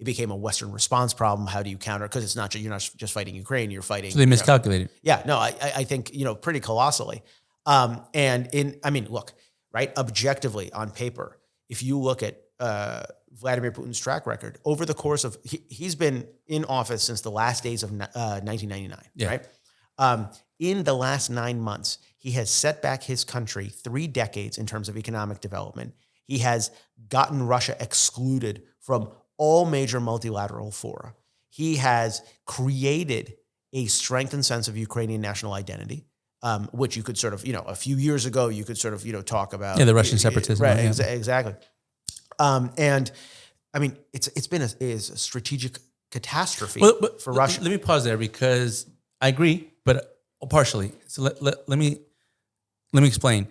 became a Western response problem. How do you counter? Because it's not, you're not just fighting Ukraine, you're fighting. So they miscalculated. I think, pretty colossally. Look, right, objectively on paper, if you look at Vladimir Putin's track record over the course of, he's been in office since the last days of 1999, right? In the last 9 months, he has set back his country 3 decades in terms of economic development. He has gotten Russia excluded from all major multilateral fora. He has created a strengthened sense of Ukrainian national identity, which you could sort of, a few years ago, you could sort of, talk about. Yeah, the Russian separatism. Right, exactly. And I mean, it's been a strategic catastrophe for Russia. Let me pause there because I agree, but partially. So let me explain.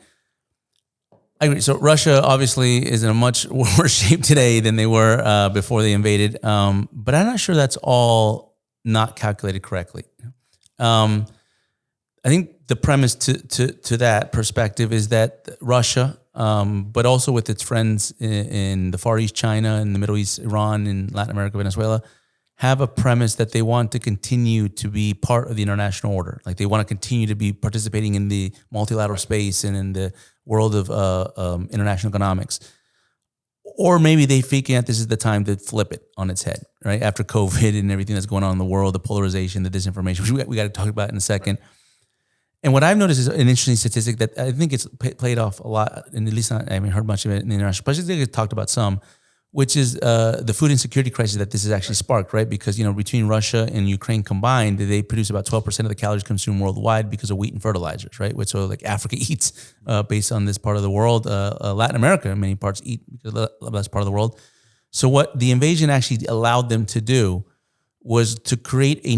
I agree. So Russia obviously is in a much worse shape today than they were before they invaded. But I'm not sure that's all not calculated correctly. I think the premise to that perspective is that Russia, but also with its friends in the Far East, China, in the Middle East, Iran, in Latin America, Venezuela, have a premise that they want to continue to be part of the international order. Like they want to continue to be participating in the multilateral space and in the world of international economics. Or maybe they figure out this is the time to flip it on its head, right? After COVID and everything that's going on in the world, the polarization, the disinformation, which we got to talk about in a second. And what I've noticed is an interesting statistic that I think it's played off a lot, and at least I haven't heard much of it in the international press. I think it's talked about some, which is the food insecurity crisis that this has actually sparked, right? Because, between Russia and Ukraine combined, they produce about 12% of the calories consumed worldwide because of wheat and fertilizers, right? Which so like Africa eats based on this part of the world. Latin America, in many parts, eat because of that part of the world. So what the invasion actually allowed them to do was to create a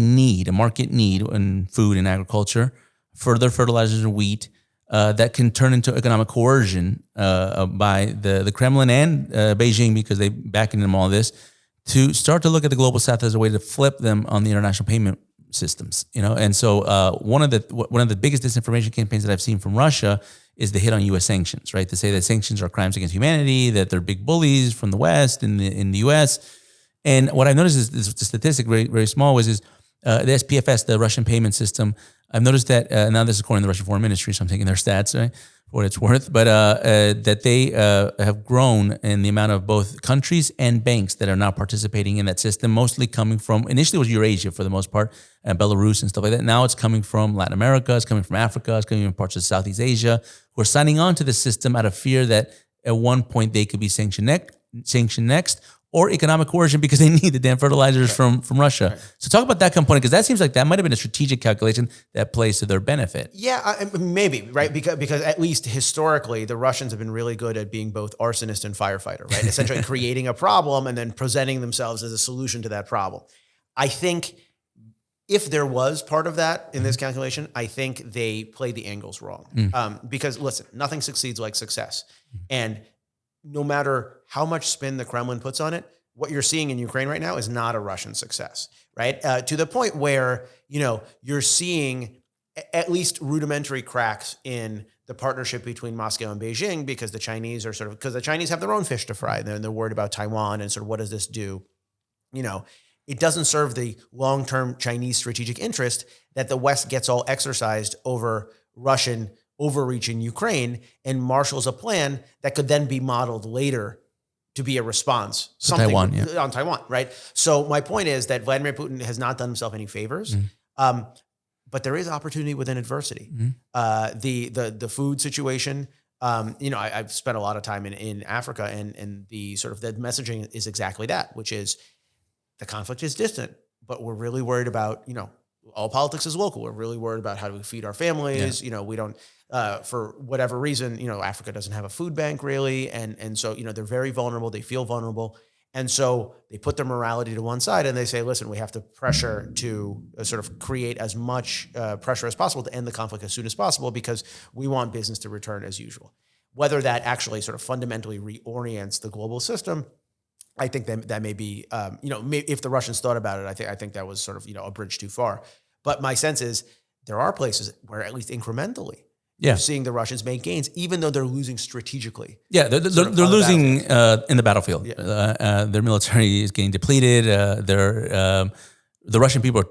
market need in food and agriculture further fertilizers and wheat that can turn into economic coercion by the Kremlin and Beijing, because they backing them all this, to start to look at the global south as a way to flip them on the international payment systems. And so one of the biggest disinformation campaigns that I've seen from Russia is the hit on U.S. sanctions, right? To say that sanctions are crimes against humanity, that they're big bullies from the West in the U.S. And what I've noticed is the statistic, very, very small, is the SPFS, the Russian payment system. I've noticed that, now this is according to the Russian Foreign Ministry, so I'm taking their stats, right, for what it's worth, but that they have grown in the amount of both countries and banks that are now participating in that system, mostly coming from, initially it was Eurasia for the most part, and Belarus and stuff like that. Now it's coming from Latin America, it's coming from Africa, it's coming from parts of Southeast Asia, who are signing on to the system out of fear that at one point they could be sanctioned next, or economic coercion because they need the damn fertilizers from Russia. Right. So talk about that component, because that seems like that might have been a strategic calculation that plays to their benefit. Yeah, maybe, right? Because at least historically, the Russians have been really good at being both arsonist and firefighter, right? Essentially creating a problem and then presenting themselves as a solution to that problem. I think if there was part of that in this calculation, I think they played the angles wrong. Because listen, nothing succeeds like success. And no matter how much spin the Kremlin puts on it, what you're seeing in Ukraine right now is not a Russian success, right? To the point where, you're seeing at least rudimentary cracks in the partnership between Moscow and Beijing, because the Chinese are because the Chinese have their own fish to fry. They're worried about Taiwan and sort of what does this do? It doesn't serve the long-term Chinese strategic interest that the West gets all exercised over Russian overreach in Ukraine and marshals a plan that could then be modeled later to be a response on Taiwan, right? So my point is that Vladimir Putin has not done himself any favors, but there is opportunity within adversity. The food situation, I've spent a lot of time in Africa, and the sort of the messaging is exactly that, which is the conflict is distant, but we're really worried about, all politics is local. We're really worried about how do we feed our families. Yeah. We don't, for whatever reason, Africa doesn't have a food bank really. And so, they're very vulnerable. They feel vulnerable. And so they put their morality to one side and they say, listen, we have to pressure to sort of create as much pressure as possible to end the conflict as soon as possible, because we want business to return as usual. Whether that actually sort of fundamentally reorients the global system, I think that may be, if the Russians thought about it, I think that was sort of, a bridge too far. But my sense is there are places where at least incrementally, you're seeing the Russians make gains, even though they're losing strategically. Yeah, they're losing in the battlefield. Yeah. Their military is getting depleted. The Russian people are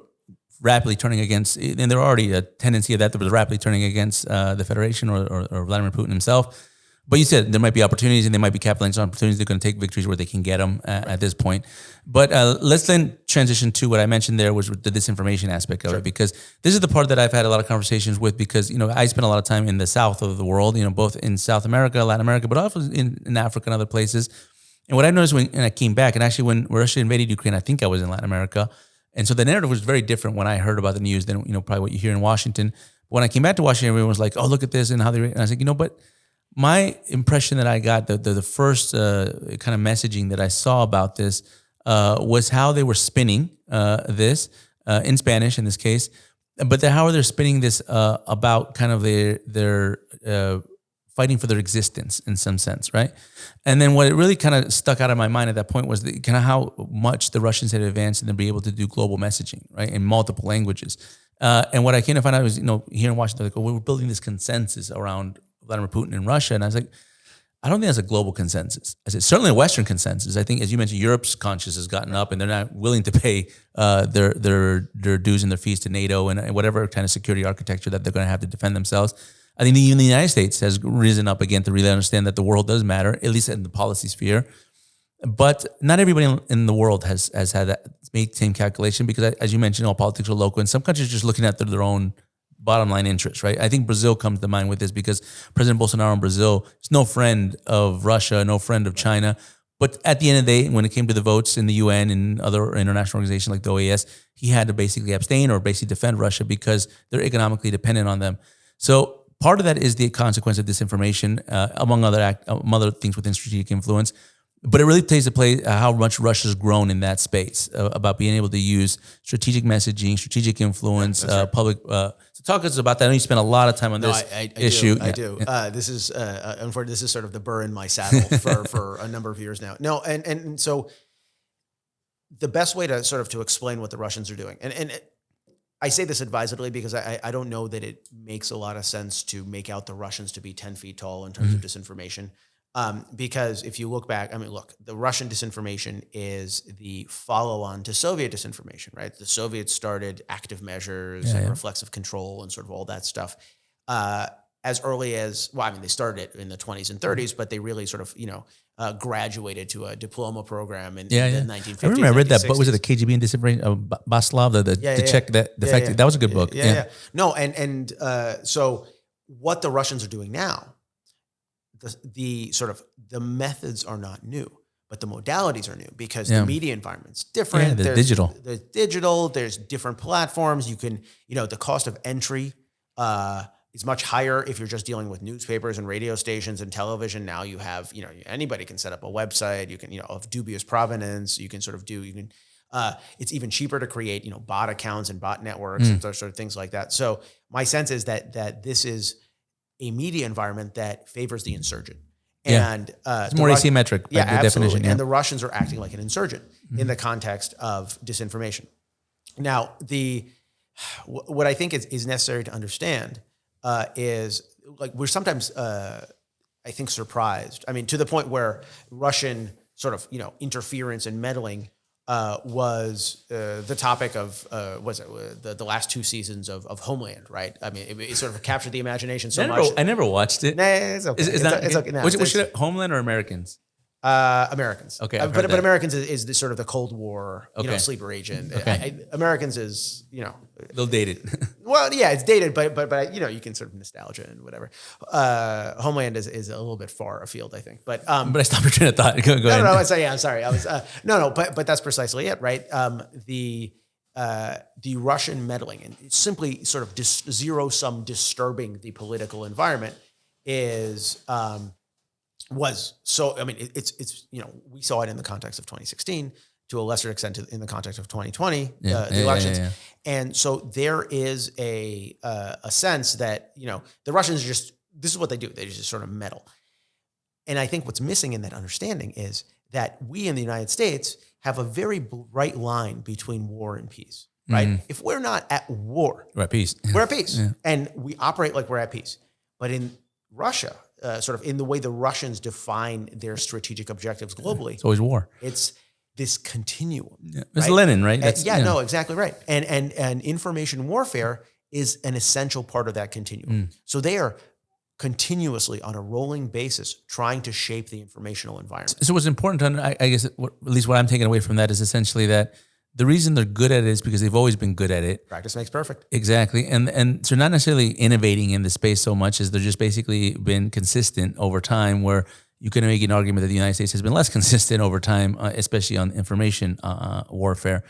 rapidly turning against, and there are already a tendency of that, that was rapidly turning against the Federation or Vladimir Putin himself. But you said there might be opportunities, and they might be capitalizing on opportunities. They're going to take victories where they can get them at this point. But let's then transition to what I mentioned there, was the disinformation aspect of it, because this is the part that I've had a lot of conversations with, because, I spent a lot of time in the south of the world, both in South America, Latin America, but also in Africa and other places. And what I noticed when I came back, and actually when Russia invaded Ukraine, I think I was in Latin America. And so the narrative was very different when I heard about the news than, probably what you hear in Washington. But when I came back to Washington, everyone was like, oh, look at this and how they, and I was like, but my impression that I got, the first kind of messaging that I saw about this was how they were spinning this in Spanish in this case, but how they're spinning this about kind of their fighting for their existence in some sense, right? And then what it really kind of stuck out of my mind at that point was kind of how much the Russians had advanced and then be able to do global messaging, right, in multiple languages. And what I came to find out was, here in Washington, like, we're building this consensus around Vladimir Putin in Russia. And I was like, I don't think that's a global consensus. I said, certainly a Western consensus. I think, as you mentioned, Europe's conscience has gotten up and they're not willing to pay their dues and their fees to NATO and whatever kind of security architecture that they're going to have to defend themselves. I think even the United States has risen up again to really understand that the world does matter, at least in the policy sphere. But not everybody in the world has had that same calculation, because, as you mentioned, all politics are local, and some countries are just looking at their own bottom line interest, right? I think Brazil comes to mind with this, because President Bolsonaro in Brazil is no friend of Russia, no friend of China. But at the end of the day, when it came to the votes in the UN and other international organizations like the OAS, he had to basically abstain or basically defend Russia because they're economically dependent on them. So part of that is the consequence of disinformation, among other things within strategic influence. But it really plays to play how much Russia's grown in that space about being able to use strategic messaging, strategic influence, public. So talk to us about that. I know you spent a lot of time on this issue. I do. This is unfortunately, this is sort of the burr in my saddle for a number of years now. No, and so the best way to sort of to explain what the Russians are doing, and I say this advisedly because I don't know that it makes a lot of sense to make out the Russians to be 10 feet tall in terms of disinformation. Because if you look back, I mean, look, the Russian disinformation is the follow-on to Soviet disinformation, right? The Soviets started active measures and reflexive control and sort of all that stuff as early as, well, I mean, they started it in the 20s and 30s, but they really sort of, graduated to a diploma program in the 1950s. I remember I read that book. Was it the KGB and disinformation? Baslov, the check that defected. That was a good book. Yeah. No, and so what the Russians are doing now, the methods are not new, but the modalities are new because the media environment's different. Yeah, there's digital. There's digital. There's different platforms. You can, the cost of entry is much higher if you're just dealing with newspapers and radio stations and television. Now you have, anybody can set up a website. You can, of dubious provenance. You can sort of it's even cheaper to create, bot accounts and bot networks and sort of things like that. So my sense is that this is a media environment that favors the insurgent. And it's more asymmetric by the definition. Yeah. And the Russians are acting like an insurgent in the context of disinformation. Now, what I think is necessary to understand is like we're sometimes, I think, surprised. I mean, to the point where Russian sort of, interference and meddling was the topic of the last two seasons of Homeland, right? I mean, it sort of captured the imagination so much. I never watched it. Nah, it's okay. It's okay. No, Homeland or Americans? Americans. Okay, but Americans is the sort of the Cold War, sleeper agent. Okay. Americans is a little dated. Well, yeah, it's dated, but you can sort of nostalgia and whatever. Homeland is a little bit far afield, I think. But I stopped your train of thought. Go ahead. No. I'm sorry. I was but that's precisely it, right? The Russian meddling and simply sort of zero sum disturbing the political environment was so. I mean, it's we saw it in the context of 2016, to a lesser extent in the context of 2020, the elections, and so there is a sense that the Russians this is what they do. They just sort of meddle, and I think what's missing in that understanding is that we in the United States have a very bright line between war and peace. Right? If we're not at war, we're at peace. We're at peace, and we operate like we're at peace. But in Russia, sort of in the way the Russians define their strategic objectives globally, it's always war. It's this continuum. Yeah. It's Lenin, right? No, exactly right. And information warfare is an essential part of that continuum. So they are continuously on a rolling basis trying to shape the informational environment. So what's important to, I guess, at least what I'm taking away from that is essentially that the reason they're good at it is because they've always been good at it. Practice makes perfect. Exactly. And so not necessarily innovating in the space so much as they're just basically been consistent over time, where you can make an argument that the United States has been less consistent over time, especially on information warfare.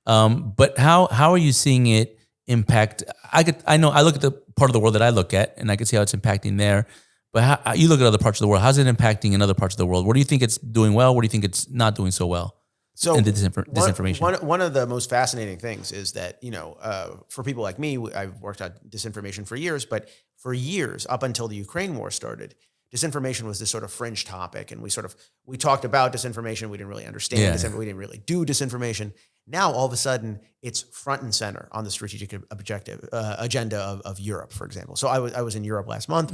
But how are you seeing it impact? I know I look at the part of the world that I look at, and I can see how it's impacting there. But how you look at other parts of the world, how's it impacting in other parts of the world? Where do you think it's doing well? Where do you think it's not doing so well? So in the disinformation. One of the most fascinating things is that, for people like me, I've worked on disinformation for years, but for years, up until the Ukraine war started, disinformation was this sort of fringe topic. And we talked about disinformation. We didn't really understand disinformation. We didn't really do disinformation. Now, all of a sudden, it's front and center on the strategic agenda of Europe, for example. So I was in Europe last month,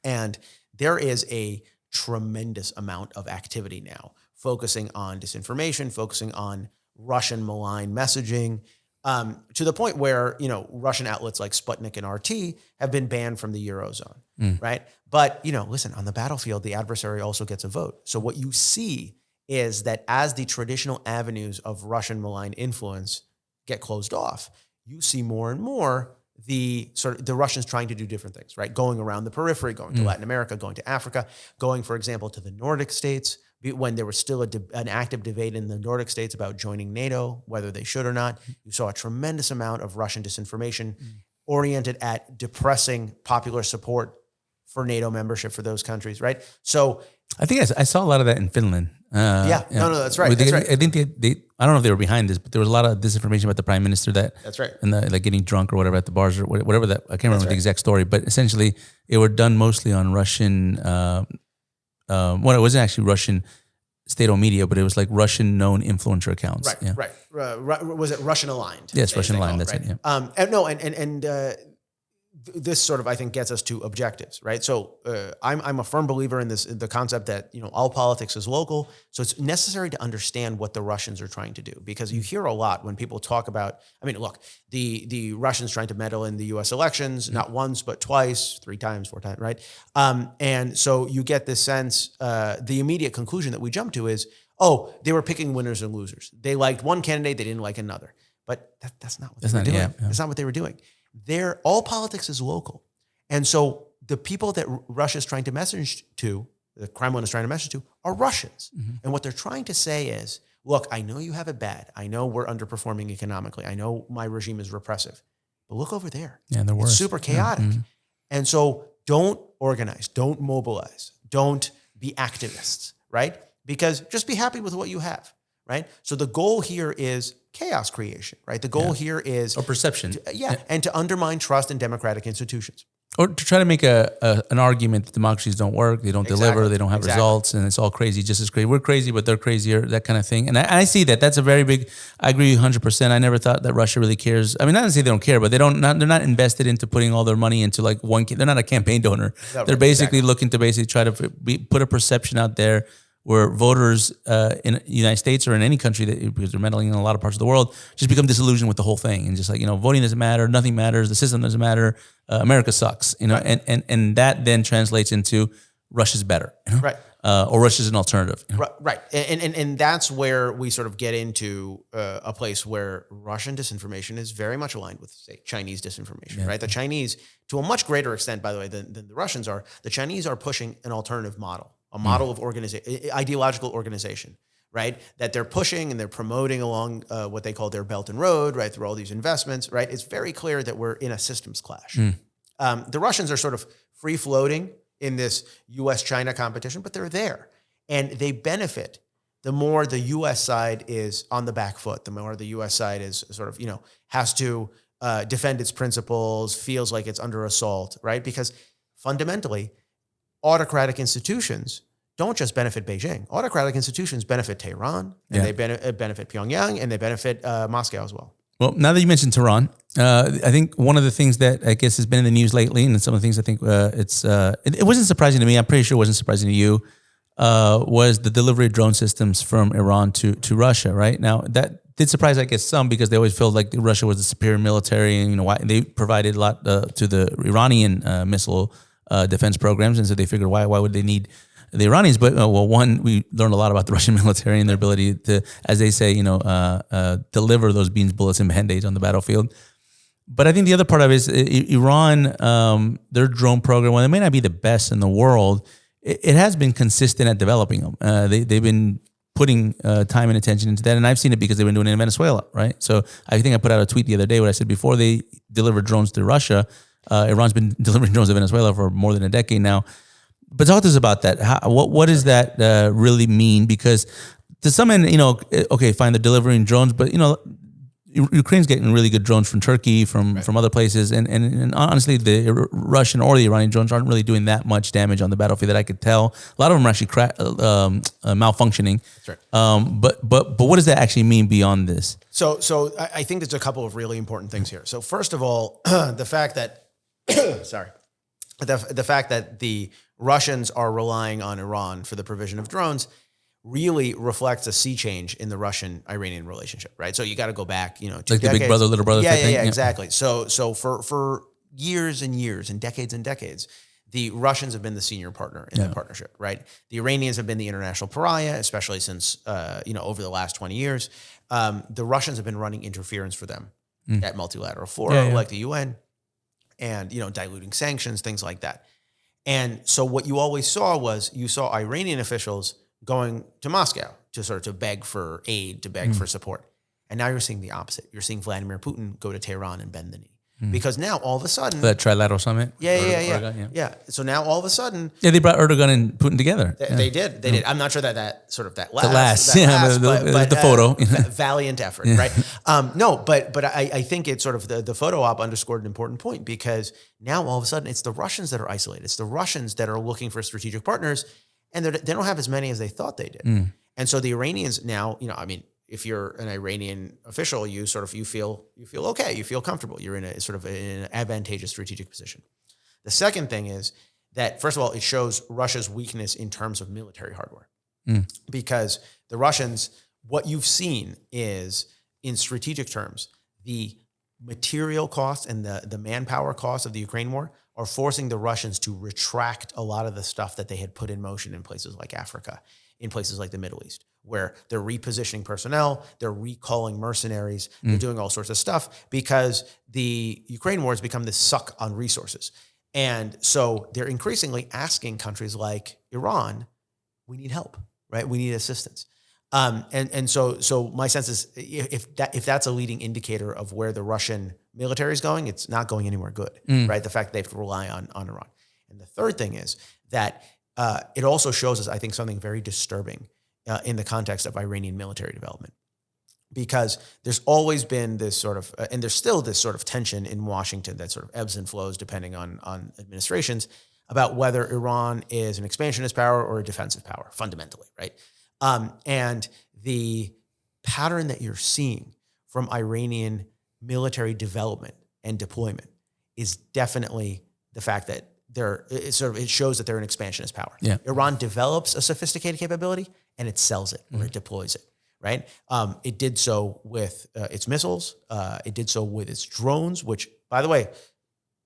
and there is a tremendous amount of activity now focusing on disinformation, focusing on Russian malign messaging, to the point where, Russian outlets like Sputnik and RT have been banned from the Eurozone, right? But, listen, on the battlefield, the adversary also gets a vote. So what you see is that as the traditional avenues of Russian malign influence get closed off, you see more and more the Russians trying to do different things, right? Going around the periphery, going to Latin America, going to Africa, going, for example, to the Nordic states, when there was still an active debate in the Nordic states about joining NATO, whether they should or not. You saw a tremendous amount of Russian disinformation oriented at depressing popular support for NATO membership for those countries, right? So I think I saw a lot of that in Finland. no, that's right. That's right. I think they I don't know if they were behind this, but there was a lot of disinformation about the prime minister That's right. and like getting drunk or whatever at the bars or whatever that, I can't remember the exact story, but essentially it were done mostly on Russian, well, it wasn't actually Russian state-owned media, but it was like Russian known influencer accounts. Right. Was it Russian aligned? Yes, Russian aligned. That's right? it. Yeah. This sort of, I think, gets us to objectives, right? So I'm a firm believer in the concept that, all politics is local. So it's necessary to understand what the Russians are trying to do, because you hear a lot when people talk about, look, the Russians trying to meddle in the U.S. elections, not once, but twice, 3 times, 4 times, right? And so you get this sense, the immediate conclusion that we jump to is, they were picking winners and losers. They liked one candidate, they didn't like another. But that's not what they were doing. Yeah. That's not what they were doing. All politics is local. And so the people that Russia is trying to message to, the Kremlin is trying to message to, are Russians. Mm-hmm. And what they're trying to say is, look, I know you have it bad. I know we're underperforming economically. I know my regime is repressive. But look over there. Yeah, they're worse. It's super chaotic. Yeah. Mm-hmm. And so don't organize. Don't mobilize. Don't be activists, right? Because just be happy with what you have, right? So the goal here is chaos creation, right? The goal here is... Or perception. And to undermine trust in democratic institutions. Or to try to make an argument that democracies don't work, they don't deliver, they don't have results, and it's all crazy, just as crazy. We're crazy, but they're crazier, that kind of thing. And I see that. That's a very big... I agree 100%. I never thought that Russia really cares. Not to say they don't care, but they're not invested into putting all their money into like one... They're not a campaign donor. They're basically looking to try to put a perception out there where voters in the United States or in any country, because they're meddling in a lot of parts of the world, just become disillusioned with the whole thing. And just like, voting doesn't matter, nothing matters, the system doesn't matter, America sucks, right. and that then translates into Russia's better, right? Or Russia's an alternative. Right. And that's where we sort of get into a place where Russian disinformation is very much aligned with, say, Chinese disinformation, right? The Chinese, to a much greater extent, by the way, than the Russians are, the Chinese are pushing an alternative model. A model of ideological organization, right? That they're pushing and they're promoting along what they call their Belt and Road, right? Through all these investments, right? It's very clear that we're in a systems clash. The Russians are sort of free floating in this U.S.-China competition, but they're there. And they benefit the more the U.S. side is on the back foot, the more the U.S. side is sort of, has to defend its principles, feels like it's under assault, right? Because fundamentally, autocratic institutions don't just benefit Beijing. Autocratic institutions benefit Tehran, and they benefit Pyongyang, and they benefit Moscow as well. Well, now that you mentioned Tehran, I think one of the things that I guess has been in the news lately, and some of the things I think it wasn't surprising to me, I'm pretty sure it wasn't surprising to you, was the delivery of drone systems from Iran to Russia, right? Now, that did surprise, I guess, some, because they always felt like Russia was the superior military, and why they provided a lot to the Iranian missile defense programs, and so they figured why would they need the Iranians? But one, we learned a lot about the Russian military and their ability to, as they say, deliver those beans, bullets, and band-aids on the battlefield. But I think the other part of it is Iran, their drone program, while it may not be the best in the world, it has been consistent at developing them. They've been putting time and attention into that, and I've seen it because they've been doing it in Venezuela, right? So I think I put out a tweet the other day where I said before they delivered drones to Russia, Iran's been delivering drones to Venezuela for more than a decade now. But talk to us about that. What does that really mean? Because to some end, okay, fine, they're delivering drones, but Ukraine's getting really good drones from Turkey, from other places, and honestly, the Russian or the Iranian drones aren't really doing that much damage on the battlefield that I could tell. A lot of them are actually malfunctioning. That's right. But what does that actually mean beyond this? So I think there's a couple of really important things here. So first of all, the fact that the fact that the Russians are relying on Iran for the provision of drones really reflects a sea change in the Russian-Iranian relationship, right? So you got to go back, 2 decades. The big brother, little brother thing? Yeah, exactly. So for years and years and decades, the Russians have been the senior partner in that partnership, right? The Iranians have been the international pariah, especially since, over the last 20 years. The Russians have been running interference for them at multilateral fora, like the UN, and, diluting sanctions, things like that. And so what you always saw was you saw Iranian officials going to Moscow to beg for aid, to beg for support. And now you're seeing the opposite. You're seeing Vladimir Putin go to Tehran and bend the knee. because now all of a sudden, The trilateral summit. yeah. So now all of a sudden, They brought Erdogan and Putin together. they did. I'm not sure that last, the photo, valiant effort, right? No, but I think it's sort of the photo op underscored an important point, because now all of a sudden it's the Russians that are isolated. It's the Russians that are looking for strategic partners, and they don't have as many as they thought they did. And so the Iranians now, if you're an Iranian official, you feel okay, you feel comfortable. You're in a sort of an advantageous strategic position. The second thing is that, first of all, it shows Russia's weakness in terms of military hardware, because the Russians, what you've seen is, in strategic terms, the material costs and the manpower costs of the Ukraine war are forcing the Russians to retract a lot of the stuff that they had put in motion in places like Africa, in places like the Middle East, where they're repositioning personnel, they're recalling mercenaries, they're doing all sorts of stuff, because the Ukraine war has become this suck on resources. And so they're increasingly asking countries like Iran, we need help, right? We need assistance. And so my sense is, if that's a leading indicator of where the Russian military is going, it's not going anywhere good, right? The fact that they have to rely on Iran. And the third thing is that it also shows us, I think, something very disturbing in the context of Iranian military development, because there's always been this sort of, and there's still this sort of tension in Washington that sort of ebbs and flows depending on administrations, about whether Iran is an expansionist power or a defensive power, fundamentally, right? And the pattern that you're seeing from Iranian military development and deployment is definitely the fact that it shows that they're an expansionist power. Yeah. Iran develops a sophisticated capability and it sells it or it deploys it, right? It did so with its missiles. It did so with its drones, which, by the way,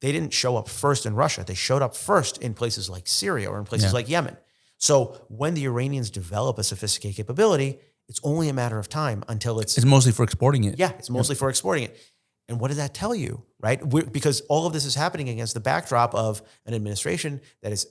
they didn't show up first in Russia. They showed up first in places like Syria or in places like Yemen. So when the Iranians develop a sophisticated capability, it's only a matter of time until it's mostly for exporting it. Yeah, it's mostly for exporting it. And what does that tell you, right? Because all of this is happening against the backdrop of an administration that is,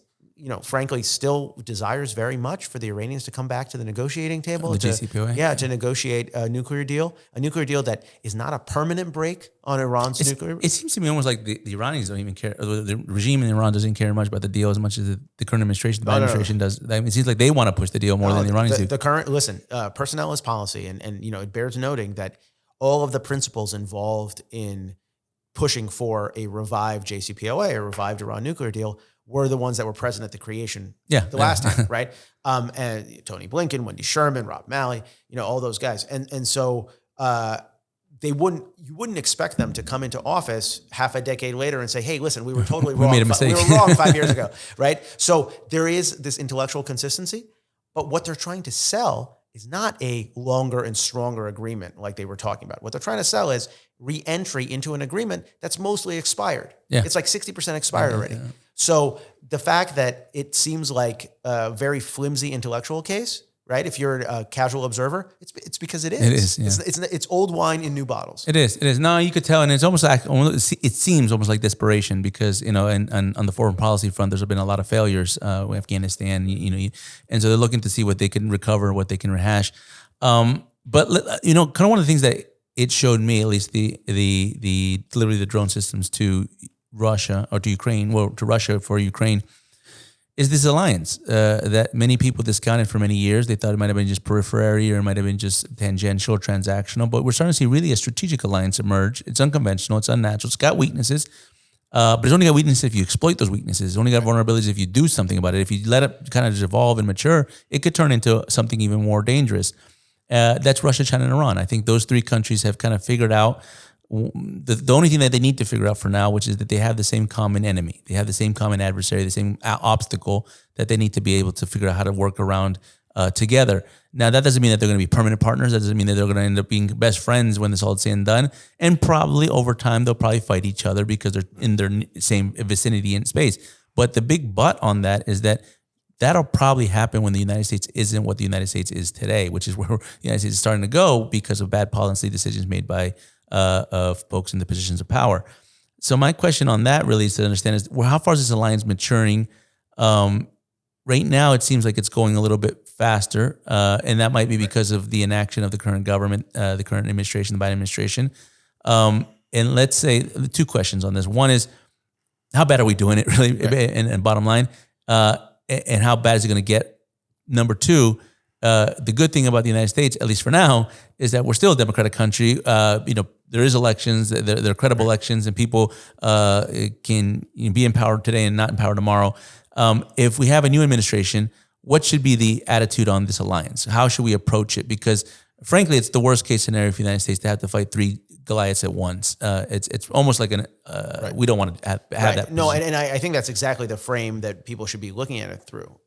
frankly, still desires very much for the Iranians to come back to the negotiating table. The JCPOA? Yeah, to negotiate a nuclear deal that is not a permanent break on Iran's nuclear. It seems to me almost like the Iranians don't even care, or the regime in Iran doesn't care much about the deal as much as the current administration, the Biden administration does. I mean, it seems like they want to push the deal more than the Iranians do. The current, personnel is policy, and it bears noting that all of the principles involved in pushing for a revived JCPOA, a revived Iran nuclear deal, were the ones that were present at the creation the last time, right? And Tony Blinken, Wendy Sherman, Rob Malley, all those guys. And so you wouldn't expect them to come into office half a decade later and say, hey, listen, we were totally wrong. We made a mistake. We were wrong 5 years ago, right? So there is this intellectual consistency, but what they're trying to sell is not a longer and stronger agreement like they were talking about. What they're trying to sell is re-entry into an agreement that's mostly expired. Yeah. It's like 60% expired already. Yeah. So the fact that it seems like a very flimsy intellectual case, right? If you're a casual observer, it's because it is. It is. Yeah. It's old wine in new bottles. It is. No, you could tell, and it's almost like it seems almost like desperation, because and on the foreign policy front, there's been a lot of failures with Afghanistan. And so they're looking to see what they can recover, what they can rehash. But kind of one of the things that it showed me, at least the delivery of the drone systems to Russia or to Ukraine, to Russia for Ukraine, is this alliance that many people discounted for many years. They thought it might have been just periphery or it might have been just tangential, transactional. But we're starting to see really a strategic alliance emerge. It's unconventional. It's unnatural. It's got weaknesses. But it's only got weaknesses if you exploit those weaknesses. It's only got vulnerabilities if you do something about it. If you let it kind of just evolve and mature, it could turn into something even more dangerous. That's Russia, China, and Iran. I think those three countries have kind of figured out the only thing that they need to figure out for now, which is that they have the same common enemy. They have the same common adversary, the same obstacle that they need to be able to figure out how to work around together. Now, that doesn't mean that they're going to be permanent partners. That doesn't mean that they're going to end up being best friends when this all is said and done. And probably over time, they'll probably fight each other because they're in their same vicinity in space. But the big but on that is that that'll probably happen when the United States isn't what the United States is today, which is where the United States is starting to go because of bad policy decisions made by of folks in the positions of power. So my question on that really is to understand is, how far is this alliance maturing? Right now, it seems like it's going a little bit faster, and that might be because of the inaction of the current government, the current administration, the Biden administration. And let's say two questions on this. One is, how bad are we doing it really? Right. And bottom line, and how bad is it going to get? Number two, the good thing about the United States, at least for now, is that we're still a democratic country. There is elections, there are credible elections, and people can be empowered today and not empowered tomorrow. If we have a new administration, what should be the attitude on this alliance? How should we approach it? Because frankly, it's the worst case scenario for the United States to have to fight three Goliaths at once. It's almost like we don't want to have that. No, and I think that's exactly the frame that people should be looking at it through.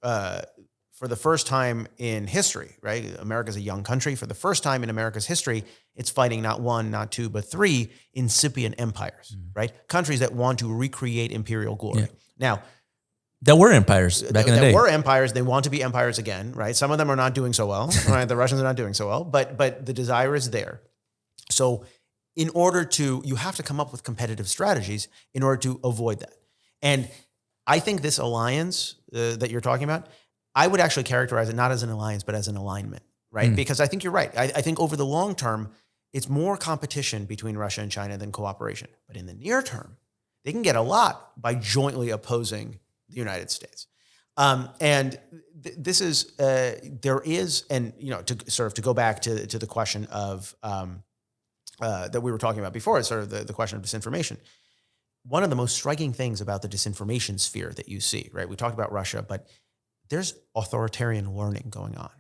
For the first time in history, right? America's a young country. For the first time in America's history, it's fighting not one, not two, but three incipient empires, right? Countries that want to recreate imperial glory. Yeah. Now, there were empires back in the day. There were empires. They want to be empires again, right? Some of them are not doing so well, right? The Russians are not doing so well, but the desire is there. So you have to come up with competitive strategies in order to avoid that. And I think this alliance that you're talking about, I would actually characterize it not as an alliance, but as an alignment, right? Because I think you're right. I think over the long term, it's more competition between Russia and China than cooperation. But in the near term, they can get a lot by jointly opposing the United States. This is, there is, and to go back to the question of, that we were talking about before, it's sort of the question of disinformation. One of the most striking things about the disinformation sphere that you see, right? We talked about Russia, but there's authoritarian learning going on.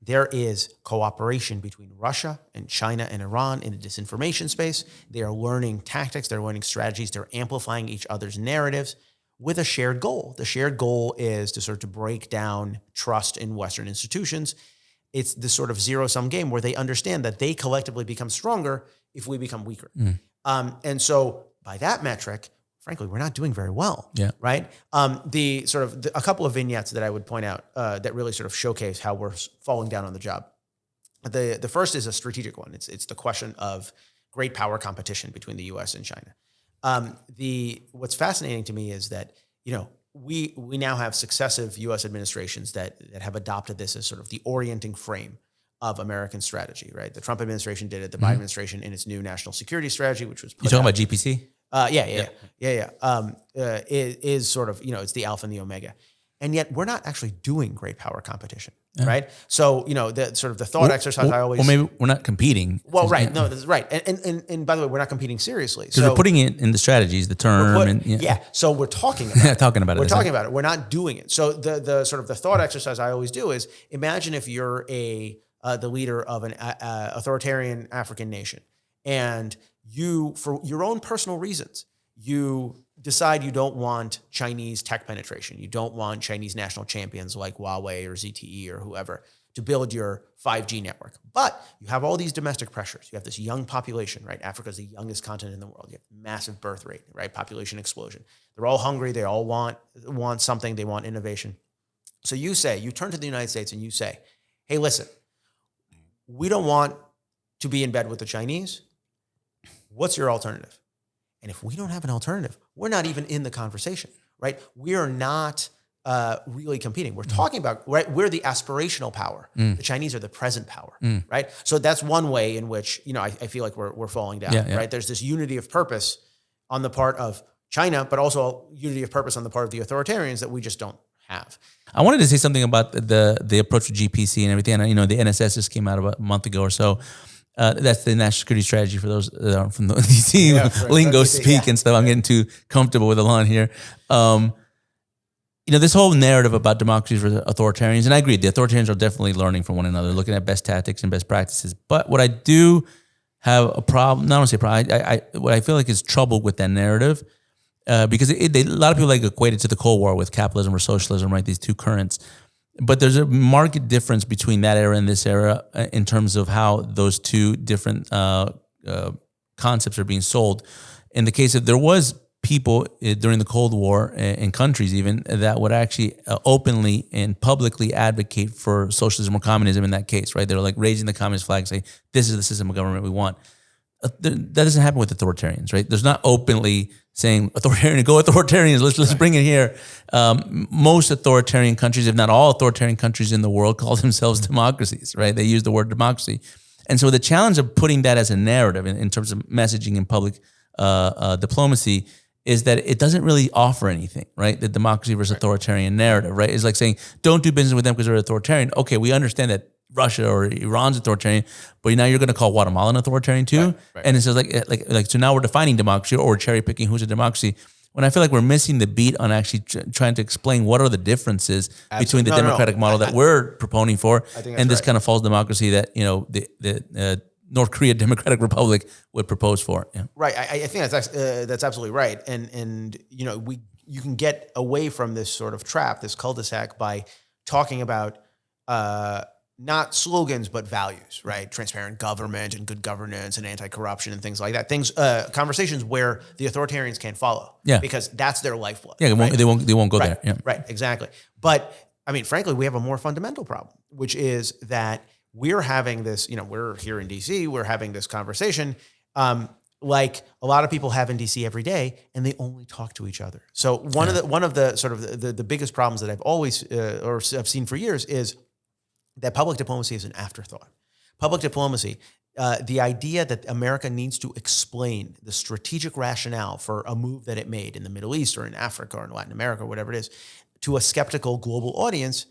There is cooperation between Russia and China and Iran in the disinformation space. They are learning tactics, they're learning strategies, they're amplifying each other's narratives with a shared goal. The shared goal is to break down trust in Western institutions. It's this sort of zero-sum game where they understand that they collectively become stronger if we become weaker. And so by that metric, frankly, we're not doing very well, right? A couple of vignettes that I would point out that really sort of showcase how we're falling down on the job. The first is a strategic one. It's the question of great power competition between the U.S. and China. What's fascinating to me is that we now have successive U.S. administrations that have adopted this as sort of the orienting frame of American strategy, right? The Trump administration did it. The Biden administration in its new national security strategy, which was put talking about GPC? Is sort of, it's the alpha and the omega. And yet we're not actually doing great power competition, right? So, the sort of the thought exercise I always... Well, maybe we're not competing. Well, right. No, this is right. And by the way, we're not competing seriously. Because we're putting it in the strategies, the term. So we're talking about it. We're talking about it. We're not doing it. So the sort of the thought exercise I always do is imagine if you're the leader of an authoritarian African nation, and you, for your own personal reasons, you decide you don't want Chinese tech penetration. You don't want Chinese national champions like Huawei or ZTE or whoever to build your 5G network. But you have all these domestic pressures. You have this young population, right? Africa is the youngest continent in the world. You have massive birth rate, right? Population explosion. They're all hungry. They all want something. They want innovation. So you turn to the United States and you say, hey, listen, we don't want to be in bed with the Chinese. What's your alternative? And if we don't have an alternative, we're not even in the conversation, right? We are not really competing. We're talking about, right? We're the aspirational power. The Chinese are the present power, right? So that's one way in which, I feel like we're falling down, right? There's this unity of purpose on the part of China, but also unity of purpose on the part of the authoritarians that we just don't have. I wanted to say something about the approach to GPC and everything. And, the NSS just came out about a month ago or so. That's the national security strategy for those that aren't from the DC lingo speak and stuff. I'm getting too comfortable with Ilan here. This whole narrative about democracies versus authoritarians, and I agree, the authoritarians are definitely learning from one another, looking at best tactics and best practices. But what I do have a problem, not only say problem, what I feel like is trouble with that narrative, because a lot of people equate it to the Cold War with capitalism or socialism, right? These two currents. But there's a marked difference between that era and this era in terms of how those two different concepts are being sold. In the case of, there was people during the Cold War and countries even that would actually openly and publicly advocate for socialism or communism in that case, right? They're raising the communist flag, say, this is the system of government we want. That doesn't happen with authoritarians, right? There's not openly saying go authoritarians, let's bring it here. Most authoritarian countries, if not all authoritarian countries in the world, call themselves democracies, right? They use the word democracy. And so the challenge of putting that as a narrative in terms of messaging in public diplomacy is that it doesn't really offer anything, right? The democracy versus authoritarian narrative, right? It's like saying, don't do business with them because they're authoritarian. Okay, we understand that Russia or Iran's authoritarian, but now you're going to call Guatemala an authoritarian too? Right. And it's just like, so now we're defining democracy or cherry picking who's a democracy. When I feel like we're missing the beat on actually trying to explain what are the differences between the democratic model that we're proponing for and this kind of false democracy that, the North Korea Democratic Republic would propose for. Yeah. Right. I think that's absolutely right. And you can get away from this sort of trap, this cul-de-sac, by talking about not slogans, but values, right? Transparent government and good governance and anti-corruption and things like that. Conversations where the authoritarians can't follow. Yeah. Because that's their lifeblood. Yeah, right? they won't go there. Yeah. Right, exactly. But I mean, frankly, we have a more fundamental problem, which is that we're having this, we're here in DC, we're having this conversation like a lot of people have in DC every day, and they only talk to each other. So one of the sort of the biggest problems that I've always or I've seen for years is that public diplomacy is an afterthought. Public diplomacy, the idea that America needs to explain the strategic rationale for a move that it made in the Middle East or in Africa or in Latin America, or whatever it is, to a skeptical global audience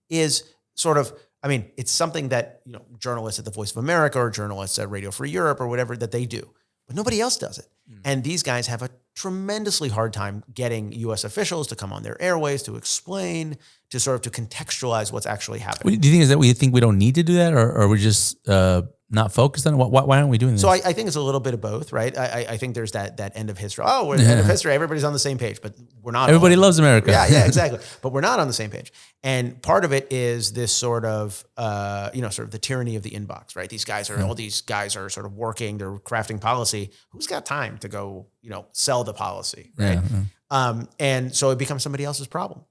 is sort of, it's something that, journalists at the Voice of America or journalists at Radio Free Europe or whatever, that they do. But nobody else does it. And these guys have a tremendously hard time getting U.S. officials to come on their airways to explain, to sort of to contextualize what's actually happening. Do you think is that we think we don't need to do that, or are we just not focused on it? Why aren't we doing this? So I think it's a little bit of both, right? I think there's that end of history. Oh, we're at the end of history. Everybody's on the same page, but we're not. Everybody loves America. Yeah, exactly. But we're not on the same page. And part of it is this sort of, sort of the tyranny of the inbox, right? All these guys are sort of working, they're crafting policy. Who's got time to go, sell the policy, right? Yeah. And so it becomes somebody else's problem.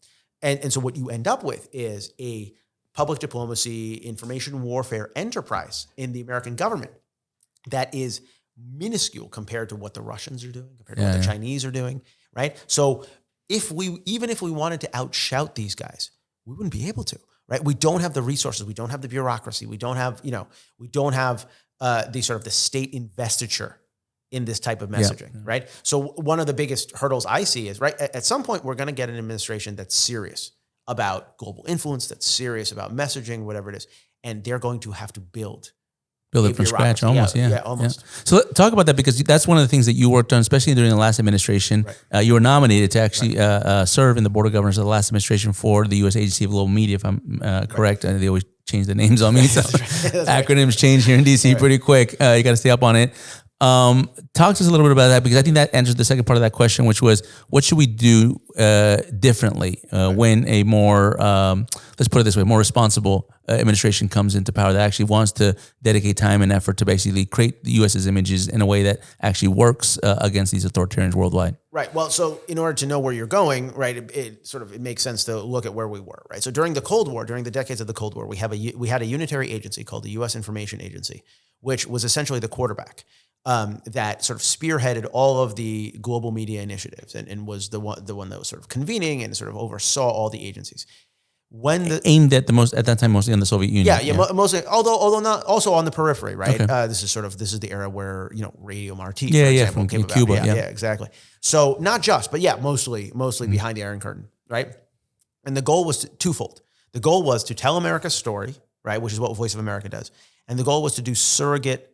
And so what you end up with is a public diplomacy, information warfare enterprise in the American government that is minuscule compared to what the Russians are doing, compared to what the Chinese are doing, right? So even if we wanted to outshout these guys, we wouldn't be able to, right? We don't have the resources, we don't have the bureaucracy, we don't have the sort of the state investiture in this type of messaging, right? So one of the biggest hurdles I see is, right, at some point we're going to get an administration that's serious about global influence, that's serious about messaging, whatever it is, and they're going to have to build it from scratch, almost. Yeah, almost. Yeah. So talk about that, because that's one of the things that you worked on, especially during the last administration. Right. You were nominated to actually serve in the board of governors of the last administration for the U.S. Agency of Global Media, if I'm correct. And they always change the names on me, so acronyms change here in D.C. pretty quick. You got to stay up on it. Talk to us a little bit about that, because I think that answers the second part of that question, which was, what should we do differently when a more, let's put it this way, more responsible administration comes into power that actually wants to dedicate time and effort to basically create the U.S.'s images in a way that actually works against these authoritarians worldwide? Right. Well, so in order to know where you're going, right, it makes sense to look at where we were, right? So during the Cold War, during the decades of the Cold War, we had a unitary agency called the U.S. Information Agency, which was essentially the quarterback. That sort of spearheaded all of the global media initiatives and was the one that was sort of convening and sort of oversaw all the agencies. Aimed at that time mostly on the Soviet Union. Mostly, although not also on the periphery, right? Okay. This is the era where Radio Marti, for example, came about. Cuba, yeah, exactly. So not just, but mostly behind the Iron Curtain, right? And the goal was twofold. The goal was to tell America's story, right, which is what Voice of America does, and the goal was to do surrogate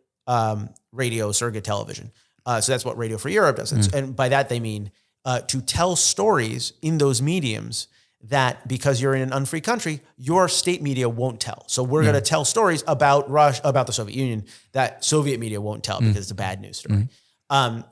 radio, surrogate television. So that's what Radio Free Europe does. And by that, they mean to tell stories in those mediums that, because you're in an unfree country, your state media won't tell. So we're going to tell stories about Russia, about the Soviet Union, that Soviet media won't tell because it's a bad news story.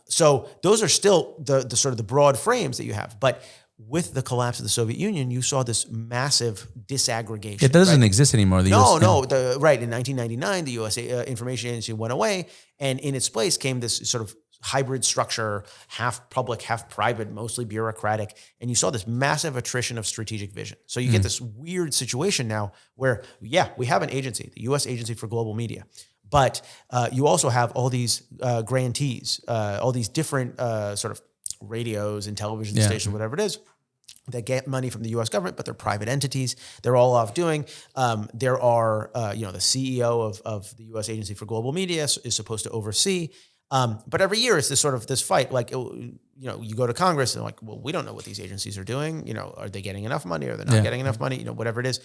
So those are still the sort of the broad frames that you have. But with the collapse of the Soviet Union, you saw this massive disaggregation. It doesn't exist anymore. In 1999, the U.S. Information Agency went away, and in its place came this sort of hybrid structure, half public, half private, mostly bureaucratic, and you saw this massive attrition of strategic vision. So you get this weird situation now where, we have an agency, the U.S. Agency for Global Media, but you also have all these grantees, all these different sort of radios and television stations, whatever it is, that get money from the U.S. government, but they're private entities. They're all off doing. There are, the CEO of the U.S. Agency for Global Media is supposed to oversee. But every year it's this fight. Like, you go to Congress and like, well, we don't know what these agencies are doing. Are they getting enough money? Or they're not getting enough money? Whatever it is.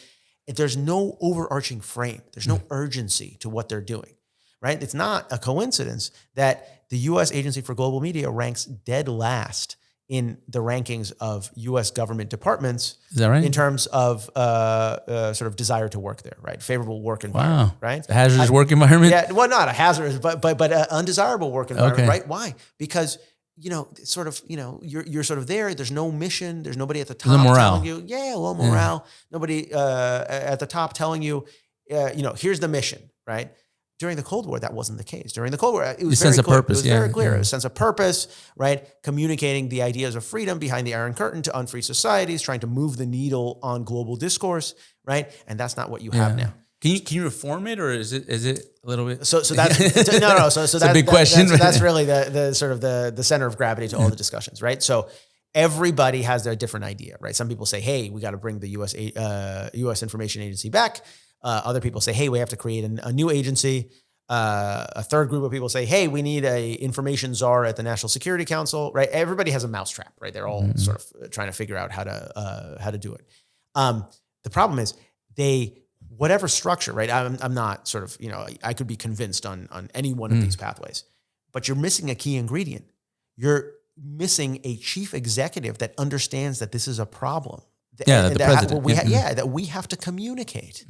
There's no overarching frame. There's no urgency to what they're doing, right? It's not a coincidence that the U.S. Agency for Global Media ranks dead last in the rankings of U.S. government departments. Is that right? In terms of sort of desire to work there, right? Favorable work environment, right? A hazardous work environment? Yeah, well, not a hazardous, but undesirable work environment, right? Why? Because you're sort of there. There's no mission. There's nobody at the top telling you, low morale. Nobody at the top telling you, here's the mission, right? During the Cold War, that wasn't the case. During the Cold War, it was very clear. It was very clear. It was a sense of purpose, right? Communicating the ideas of freedom behind the Iron Curtain to unfree societies, trying to move the needle on global discourse, right? And that's not what you have now. Can you reform it, or is it a little bit? So that's no. So that's a big question. That's really the sort of the center of gravity to all the discussions, right? So everybody has their different idea, right? Some people say, hey, we got to bring the U.S. Information Agency back. Other people say, hey, we have to create a new agency. A third group of people say, hey, we need a information czar at the National Security Council, right? Everybody has a mousetrap, right? They're all sort of trying to figure out how to do it. The problem is whatever structure, right? I'm not sort of, I could be convinced on any one of these pathways, but you're missing a key ingredient. You're missing a chief executive that understands that this is a problem. The president. That we have to communicate.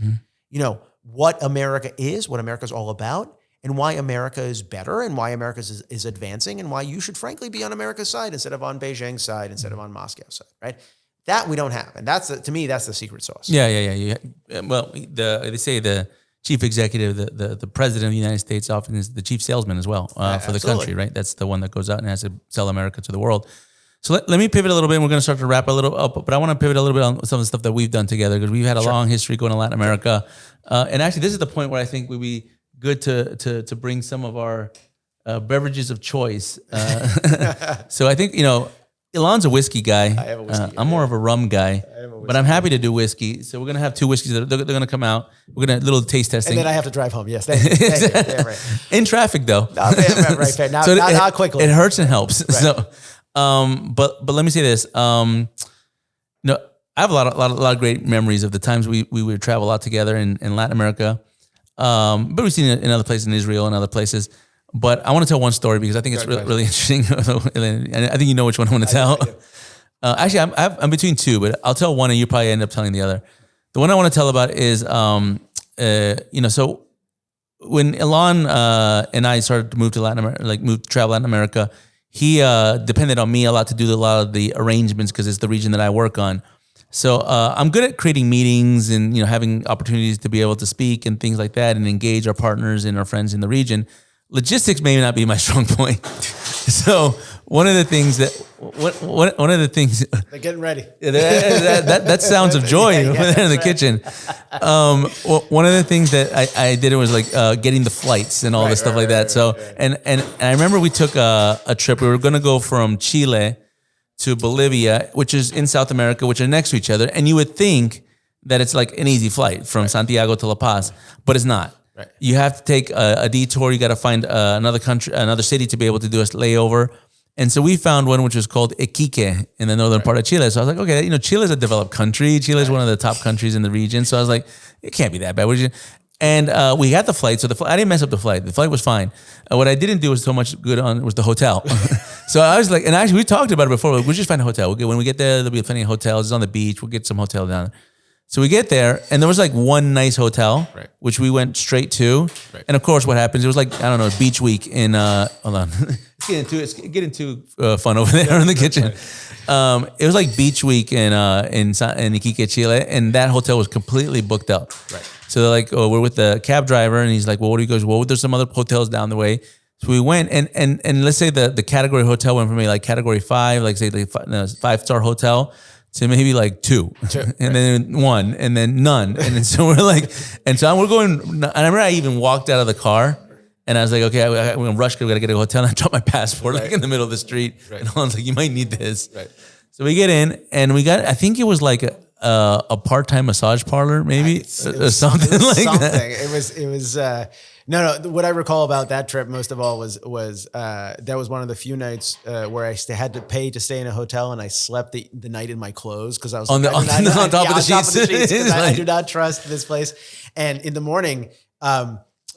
What America is, what America is all about, and why America is better, and why America is advancing, and why you should frankly be on America's side instead of on Beijing's side, instead of on Moscow's side, right? That we don't have, and to me that's the secret sauce. Yeah. Well, they say the chief executive, the president of the United States, often is the chief salesman as well for the country, right? That's the one that goes out and has to sell America to the world. So let me pivot a little bit, and we're going to start to wrap a little up, but I want to pivot a little bit on some of the stuff that we've done together, because we've had a long history going to Latin America. And actually, this is the point where I think we'd be good to bring some of our beverages of choice. So I think, Ilan's a whiskey guy. I am a whiskey guy. I'm more of a rum guy, but I'm happy to do whiskey. So we're going to have two whiskeys. They're going to come out. We're going to little taste testing. And then I have to drive home. Yes. Thank you. Yeah, right. In traffic, though. No, right, fair. Not quickly. It hurts and helps. Right. So, but let me say this. I have a lot of great memories of the times we would travel a lot together in Latin America. But we've seen it in other places, in Israel and other places. But I want to tell one story because I think it's really interesting. And I think you know which one I want to tell. Actually, I'm between two, but I'll tell one and you probably end up telling the other. The one I want to tell about is, so when Ilan and I started to move to Latin America, travel Latin America, he depended on me a lot to do a lot of the arrangements because it's the region that I work on. So I'm good at creating meetings and having opportunities to be able to speak and things like that and engage our partners and our friends in the region. Logistics may not be my strong point. So one of the things They're getting ready. that sounds of joy in the kitchen. One of the things that I did was getting the flights and all this stuff like that. And I remember we took a trip. We were going to go from Chile to Bolivia, which is in South America, which are next to each other. And you would think that it's like an easy flight from Santiago to La Paz, but it's not. Right. You have to take a detour. You got to find another city to be able to do a layover. And so we found one which was called Iquique in the northern part of Chile. So I was like, okay, Chile is a developed country. Chile is one of the top countries in the region. So I was like, it can't be that bad. And we had the flight. So I didn't mess up the flight. The flight was fine. What I didn't do was so much good on was the hotel. So I was like, and actually we talked about it before. We'll just find a hotel. When we get there, there'll be plenty of hotels. It's on the beach. We'll get some hotel down there. So we get there, and there was one nice hotel, which we went straight to. Right. And of course, what happens? It was beach week in. Hold on, it's getting too fun over there in the kitchen. Right. It was beach week in Iquique, Chile, and that hotel was completely booked up. Right. So they're like, oh, we're with the cab driver, and he's like, well, what do you guys? Well, there's some other hotels down the way. So we went, and let's say the category hotel went from category 5, 5-star hotel, to maybe 2, and then 1, and then none. And then so we're we're going, and I remember I even walked out of the car and I was like, okay, I'm going to rush because we got to get a hotel. And I dropped my passport in the middle of the street. Right. And I was like, you might need this. Right. So we get in and we got, I think it was a part-time massage parlor, maybe, or something like that. It was No. What I recall about that trip most of all was that was one of the few nights where I had to pay to stay in a hotel, and I slept the night in my clothes because I was on top of the sheets. 'Cause I do not trust this place. And in the morning,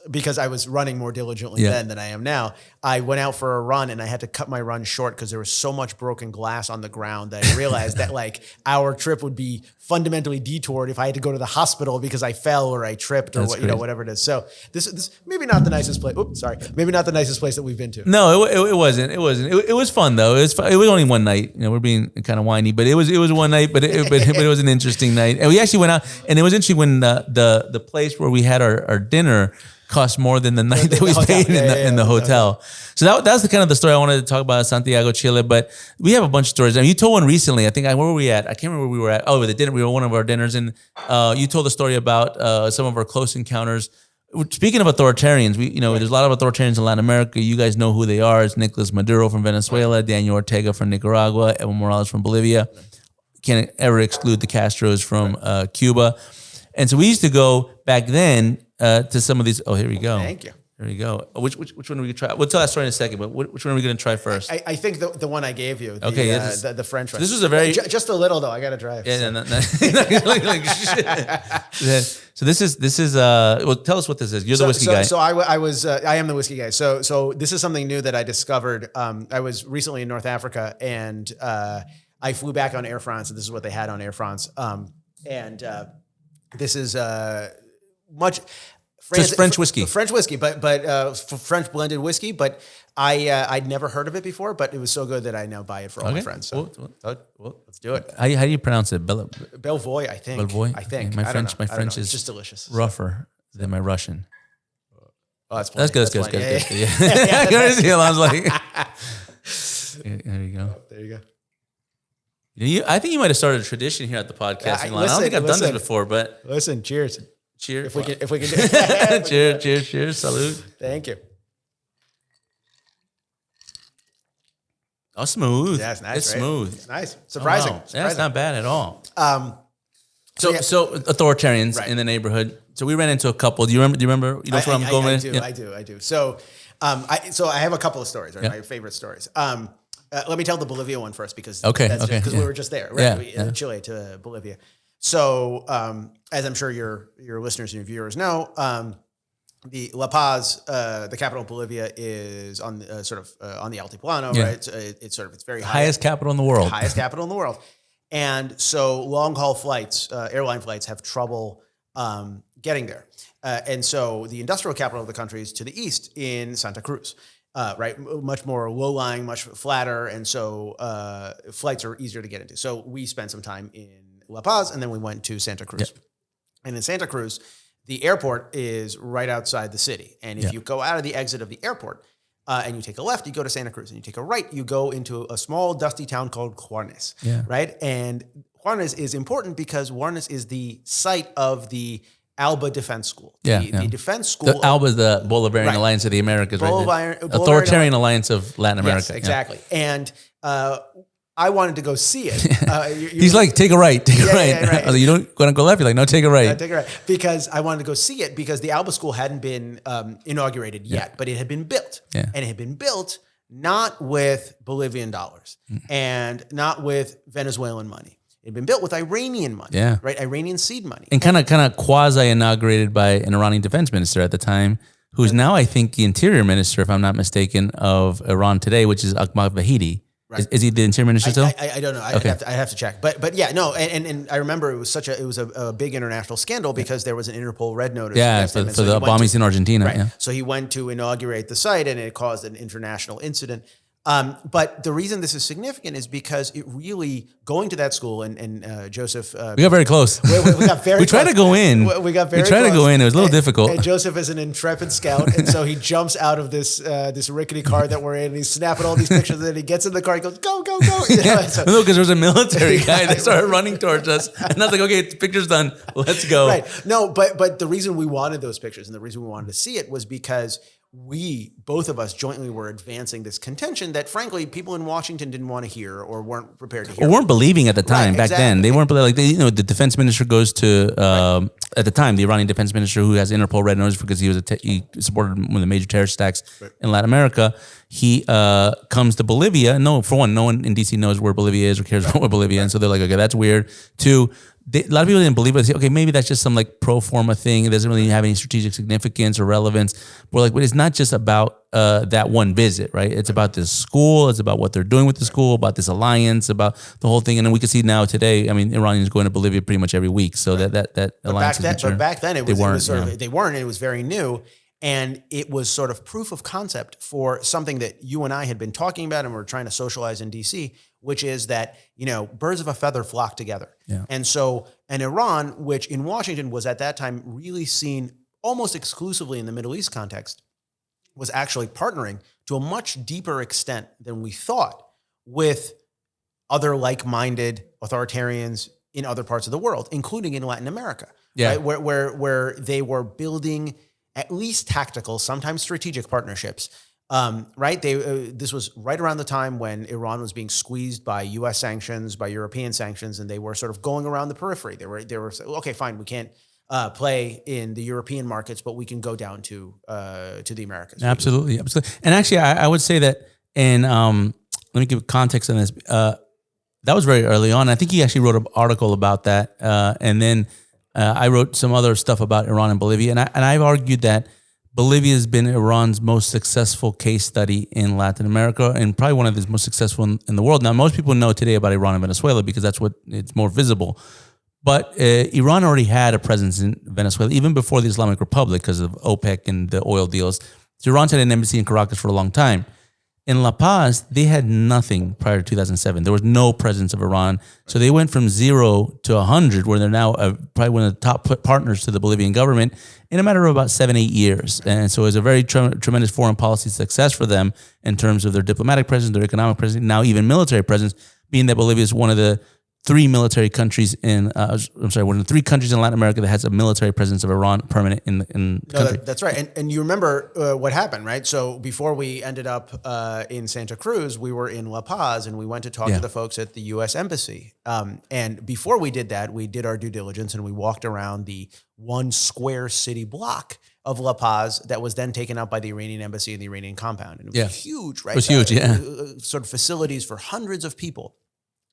because I was running more diligently then than I am now, I went out for a run and I had to cut my run short because there was so much broken glass on the ground that I realized that like our trip would be fundamentally detoured if I had to go to the hospital because I fell or I tripped or whatever it is. So this maybe not the nicest place. Oops, sorry. Maybe not the nicest place that we've been to. No, it wasn't. It wasn't. It was fun though. It was only one night. You know, we're being kind of whiny, but it was one night. But it was an interesting night. And we actually went out, and it was interesting when the place where we had our dinner cost more than the night that we stayed in the hotel. So that's the kind of the story I wanted to talk about Santiago, Chile. But we have a bunch of stories. I mean, you told one recently. I think where were we at? I can't remember where we were at. Oh, the dinner. We were at one of our dinners, and you told a story about some of our close encounters. Speaking of authoritarians, there's a lot of authoritarians in Latin America. You guys know who they are. It's Nicolas Maduro from Venezuela, Daniel Ortega from Nicaragua, Evo Morales from Bolivia. Can't ever exclude the Castros from Cuba. And so we used to go back then to some of these. Oh, here we go. Thank you. Here we go. Which one are we gonna try? We'll tell that story in a second. But which one are we gonna try first? I think the one I gave you. The French one. This was a very just a little though. I gotta drive. Yeah, no. So this is. Well, tell us what this is. You're the whiskey guy. So I am the whiskey guy. So this is something new that I discovered. I was recently in North Africa and I flew back on Air France, and this is what they had on Air France. This is just French whiskey. French whiskey, but French blended whiskey. But I'd never heard of it before, but it was so good that I now buy it for all my friends. So let's do it. How do you pronounce it? Belvoy, I think. Belvoy? I think. My French is just delicious. Rougher than my Russian. Oh, that's good. That's good. Yeah. I was like, there you go. There you go. I think you might have started a tradition here at the podcast. I don't think I've done this before, but listen, cheers. Cheers. If we can do cheers. Salute. Thank you. Oh, smooth. Yeah, it's nice. It's right? smooth. It's nice. Surprising. Oh, wow. Yeah, it's not bad at all. So authoritarians in the neighborhood. So we ran into a couple. Do you remember? You know where I'm going with? I do. So I have a couple of stories, right? My favorite stories. Let me tell the Bolivia one first because we were just there, right? Chile to Bolivia. So as I'm sure your listeners and your viewers know, the La Paz, the capital of Bolivia, is on on the Altiplano, right? So it's very high. Highest capital in the world. Highest capital in the world. And so long haul flights, airline flights have trouble getting there. And so the industrial capital of the country is to the east in Santa Cruz. Right, much more low-lying, much flatter, and so flights are easier to get into. So we spent some time in La Paz, and then we went to Santa Cruz. Yep. And in Santa Cruz, the airport is right outside the city. And if you go out of the exit of the airport and you take a left, you go to Santa Cruz. And you take a right, you go into a small, dusty town called Juarnes. Right, and Juarnes is important because Juarnes is the site of the ALBA Defense School. The defense school. The ALBA is the Bolivarian Alliance of the Americas, right? Authoritarian Alliance of Latin America. Yes, exactly. And I wanted to go see it. He's like, take a right, take a right. Right. I was like, you don't want to go left? You're like, no, take a right. Take a right. Because I wanted to go see it because the ALBA school hadn't been inaugurated yet, but it had been built. Yeah. And it had been built not with Bolivian dollars and not with Venezuelan money. It had been built with Iranian money, right? Iranian seed money. And kind of quasi-inaugurated by an Iranian defense minister at the time, who's now, I think, the interior minister, if I'm not mistaken, of Iran today, which is Ahmad Vahidi. Right. Is he the interior minister still? I don't know. I have to check. But yeah, no. And I remember it was a big international scandal because there was an Interpol red notice. Yeah, for the bombings in Argentina. Right. Yeah. So he went to inaugurate the site and it caused an international incident. But the reason this is significant is because it really going to that school and Joseph. We got very close. We got very. We tried to go in. We got very. We tried to go in. It was a little difficult. And Joseph is an intrepid scout, and so he jumps out of this rickety car that we're in. And he's snapping all these pictures. And then he gets in the car. He goes, go, go, go. You know, so, no, because there was a military guy that started running towards us, and I was like, okay, picture's done. Let's go. Right. No, but the reason we wanted those pictures and the reason we wanted to see it was because both of us jointly were advancing this contention that frankly people in Washington didn't want to hear or weren't prepared to hear. Or weren't believing at the time. Back then, they weren't believing. Like the defense minister goes to at the time the Iranian defense minister, who has Interpol red notice because he supported one of the major terrorist attacks in Latin America. He comes to Bolivia. No, for one, no one in DC knows where Bolivia is or cares about Bolivia, and so they're like, okay, that's weird. Two, a lot of people didn't believe it. They say, okay, maybe that's just some like pro forma thing. It doesn't really have any strategic significance or relevance. We're like, but it's not just about that one visit, right? It's about this school. It's about what they're doing with the school, about this alliance, about the whole thing. And then we can see now today, I mean, Iranians going to Bolivia pretty much every week. So that alliance is mature. But back then, they weren't. It was very new. And it was sort of proof of concept for something that you and I had been talking about and we're trying to socialize in DC, which is that, birds of a feather flock together. Yeah. And so, and Iran, which in Washington was at that time really seen almost exclusively in the Middle East context, was actually partnering to a much deeper extent than we thought with other like-minded authoritarians in other parts of the world, including in Latin America, right? Where they were building at least tactical, sometimes strategic partnerships, right? This was right around the time when Iran was being squeezed by U.S. sanctions, by European sanctions, and they were sort of going around the periphery. They were okay, fine, we can't play in the European markets, but we can go down to the Americas. Absolutely. And actually, I would say that, and let me give context on this. That was very early on. I think he actually wrote an article about that, and then I wrote some other stuff about Iran and Bolivia, and I've argued that Bolivia has been Iran's most successful case study in Latin America, and probably one of the most successful in the world. Now, most people know today about Iran and Venezuela because that's what it's more visible. But Iran already had a presence in Venezuela even before the Islamic Republic because of OPEC and the oil deals. So Iran had an embassy in Caracas for a long time. In La Paz, they had nothing prior to 2007. There was no presence of Iran. So they went from 0 to 100, where they're now probably one of the top partners to the Bolivian government in a matter of about 7-8 years. And so it was a very tremendous foreign policy success for them in terms of their diplomatic presence, their economic presence, now even military presence, being that Bolivia is one of the three military countries one of the three countries in Latin America that has a military presence of Iran permanent in the country. That's right. And you remember what happened, right? So before we ended up in Santa Cruz, we were in La Paz and we went to talk to the folks at the U.S. Embassy. And before we did that, we did our due diligence and we walked around the one square city block of La Paz that was then taken up by the Iranian embassy and the Iranian compound. And it was huge, right? It was huge, sort of facilities for hundreds of people.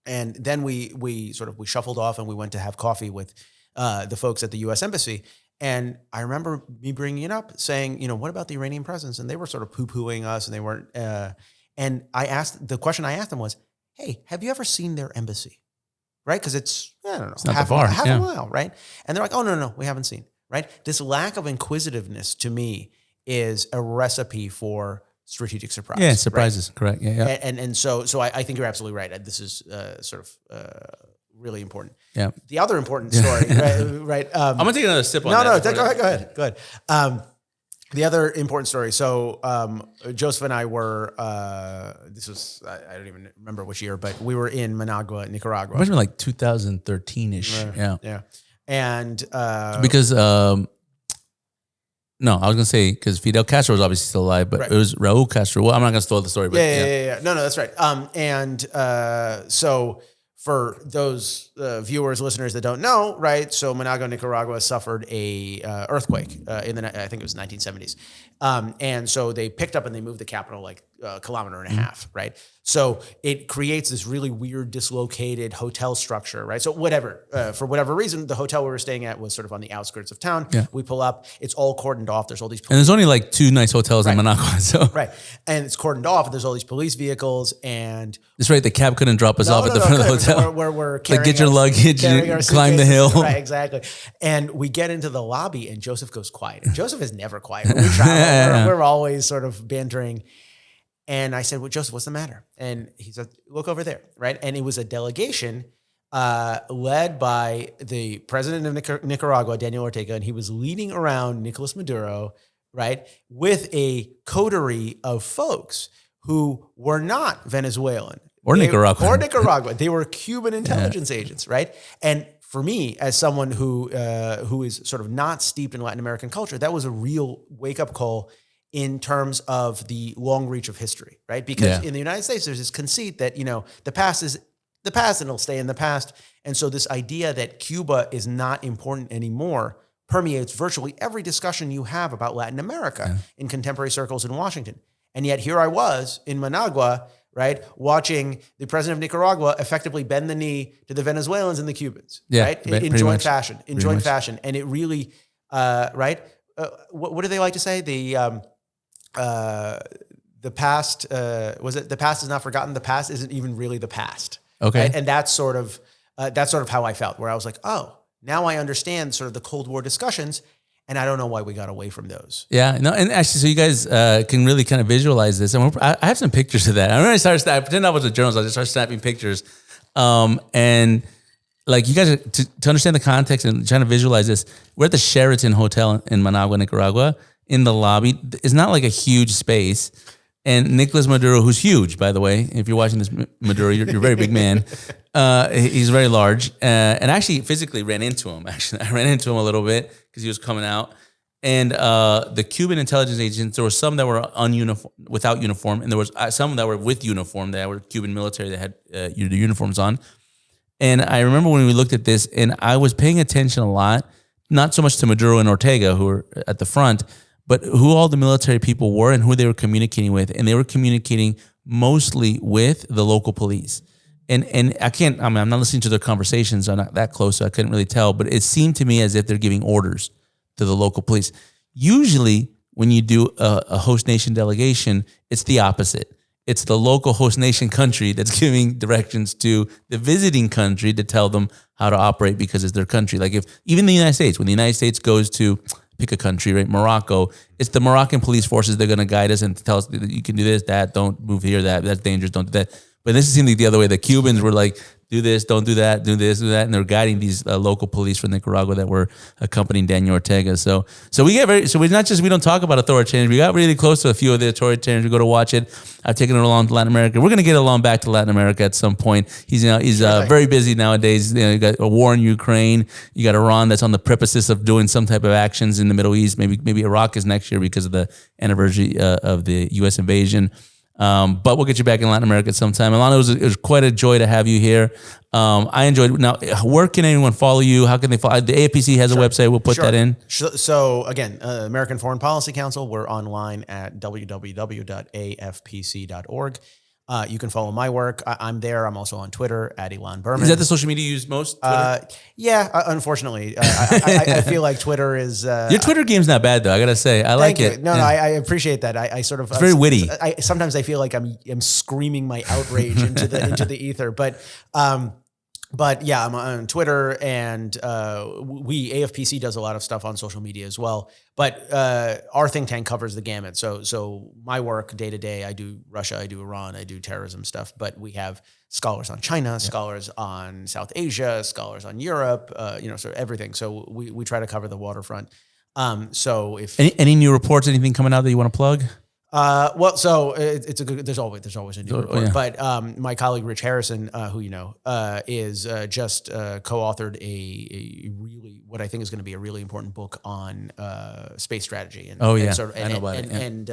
And then we shuffled off and we went to have coffee with the folks at the U.S. Embassy. And I remember me bringing it up saying, what about the Iranian presence? And they were sort of poo-pooing us and they weren't. And the question I asked them was, hey, have you ever seen their embassy? Right? Because it's half a mile, right? And they're like, oh, no, we haven't seen, right? This lack of inquisitiveness to me is a recipe for strategic surprise. Yeah, surprises, right? Correct. Yeah. And so I think you're absolutely right. This is really important. Yeah. The other important story, right? I'm gonna take another sip on that. Go ahead. The other important story. So Joseph and I were. This was I don't even remember which year, but we were in Managua, Nicaragua. It must have been like 2013-ish. Yeah. And because. No, I was going to say, because Fidel Castro was obviously still alive, but it was Raul Castro. Well, I'm not going to spoil the story, but yeah. No, that's right. So for those viewers, listeners that don't know, right? So Managua, Nicaragua suffered a earthquake in I think it was 1970s. And so they picked up and they moved the capital like a kilometer and a half, right? So it creates this really weird, dislocated hotel structure, right? So for whatever reason, the hotel we were staying at was sort of on the outskirts of town. Yeah. We pull up, it's all cordoned off. There's all these and there's only like 2 nice hotels in Managua. So and it's cordoned off. And there's all these police vehicles, and that's right. The cab couldn't drop us off at the front of the hotel. We're like get your luggage, climb the hill. Right, exactly. And we get into the lobby, and Joseph goes quiet. And Joseph is never quiet. When we travel, we're always sort of bantering. And I said, well, Joseph, what's the matter? And he said, look over there, right? And it was a delegation led by the president of Nicaragua, Daniel Ortega, and he was leading around Nicolas Maduro, right, with a coterie of folks who were not Venezuelan. Or Nicaragua. They were Cuban intelligence agents, right? And for me, as someone who is sort of not steeped in Latin American culture, that was a real wake-up call in terms of the long reach of history, right? Because in the United States, there's this conceit that, the past is the past and it'll stay in the past. And so this idea that Cuba is not important anymore permeates virtually every discussion you have about Latin America in contemporary circles in Washington. And yet here I was in Managua, right, watching the president of Nicaragua effectively bend the knee to the Venezuelans and the Cubans, right, in joint fashion, and it really, right, what do they like to say? The past, the past is not forgotten. The past isn't even really the past. Okay. Right? And that's sort of how I felt, where I was like, oh, now I understand sort of the Cold War discussions, and I don't know why we got away from those. Yeah, no, and actually, so you guys can really kind of visualize this. And I have some pictures of that. I remember I pretended I was a journalist. I just started snapping pictures. And like you guys, to understand the context and trying to visualize this, we're at the Sheraton Hotel in Managua, Nicaragua. In the lobby, it's not like a huge space. And Nicolas Maduro, who's huge, by the way, if you're watching this, Maduro, you're a very big man. He's very large. And I actually physically ran into him. Actually, I ran into him a little bit because he was coming out. And the Cuban intelligence agents, there were some that were without uniform, and there was some that were with uniform, that were Cuban military that had the uniforms on. And I remember when we looked at this, and I was paying attention a lot, not so much to Maduro and Ortega, who were at the front, but who all the military people were and who they were communicating with. And they were communicating mostly with the local police. And I'm not listening to their conversations. I'm not that close, so I couldn't really tell. But it seemed to me as if they're giving orders to the local police. Usually, when you do a host nation delegation, it's the opposite. It's the local host nation country that's giving directions to the visiting country to tell them how to operate because it's their country. Like if even the United States, when the United States goes to pick a country, right? Morocco, it's the Moroccan police forces. They're going to guide us and tell us that you can do this, that, don't move here, that's dangerous, don't do that. But this seemed like the other way. The Cubans were like, do this, don't do that, do this, do that. And they're guiding these local police from Nicaragua that were accompanying Daniel Ortega. So we don't talk about authoritarians. We got really close to a few of the authoritarians. We go to watch it. I've taken it along to Latin America. We're going to get along back to Latin America at some point. He's very busy nowadays. You got a war in Ukraine. You got Iran that's on the precipice of doing some type of actions in the Middle East. Maybe Iraq is next year because of the anniversary of the U.S. invasion. But we'll get you back in Latin America at some time. Ilana, it was quite a joy to have you here. I enjoyed it. Now, where can anyone follow you? How can they follow? The AFPC has a website. We'll put that in. So again, American Foreign Policy Council, we're online at www.afpc.org. You can follow my work. I'm there. I'm also on Twitter at Ilan Berman. Is that the social media you use most? Yeah, unfortunately. I feel like Twitter is... Your Twitter game's not bad, though. I got to say. I like it. No, I appreciate that. I sort of... It's very witty. Sometimes I feel like I'm screaming my outrage into the ether. But yeah, I'm on Twitter, and AFPC does a lot of stuff on social media as well. But our think tank covers the gamut. So my work day to day, I do Russia, I do Iran, I do terrorism stuff. But we have scholars on China, scholars on South Asia, scholars on Europe, so everything. So we try to cover the waterfront. So if any new reports, anything coming out that you want to plug? So it's a good. There's always a new report. Yeah. But my colleague Rich Harrison, who is just co-authored a really what I think is going to be a really important book on space strategy. And, I know about it. And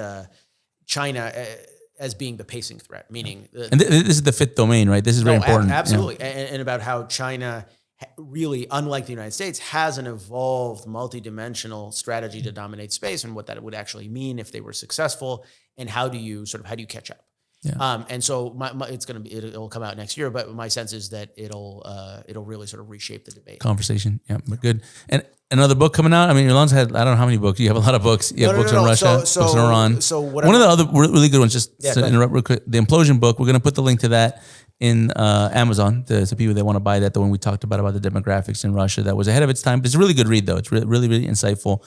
China as being the pacing threat, meaning. And this is the fifth domain, right? This is very important. Absolutely, and about how China, really, unlike the United States, has an evolved multidimensional strategy to dominate space, and what that would actually mean if they were successful, and how do you catch up? Yeah. And so it'll come out next year, but my sense is that it'll really sort of reshape the debate. Conversation, yeah, but good. And another book coming out. I mean, Ilan's had, I don't know how many books. You have a lot of books. You have books on Russia, books on Iran. So one of the other really good ones, just to interrupt real quick, the Implosion book. We're going to put the link to that in Amazon to people that want to buy that. The one we talked about the demographics in Russia, that was ahead of its time. But it's a really good read, though. It's really, really insightful.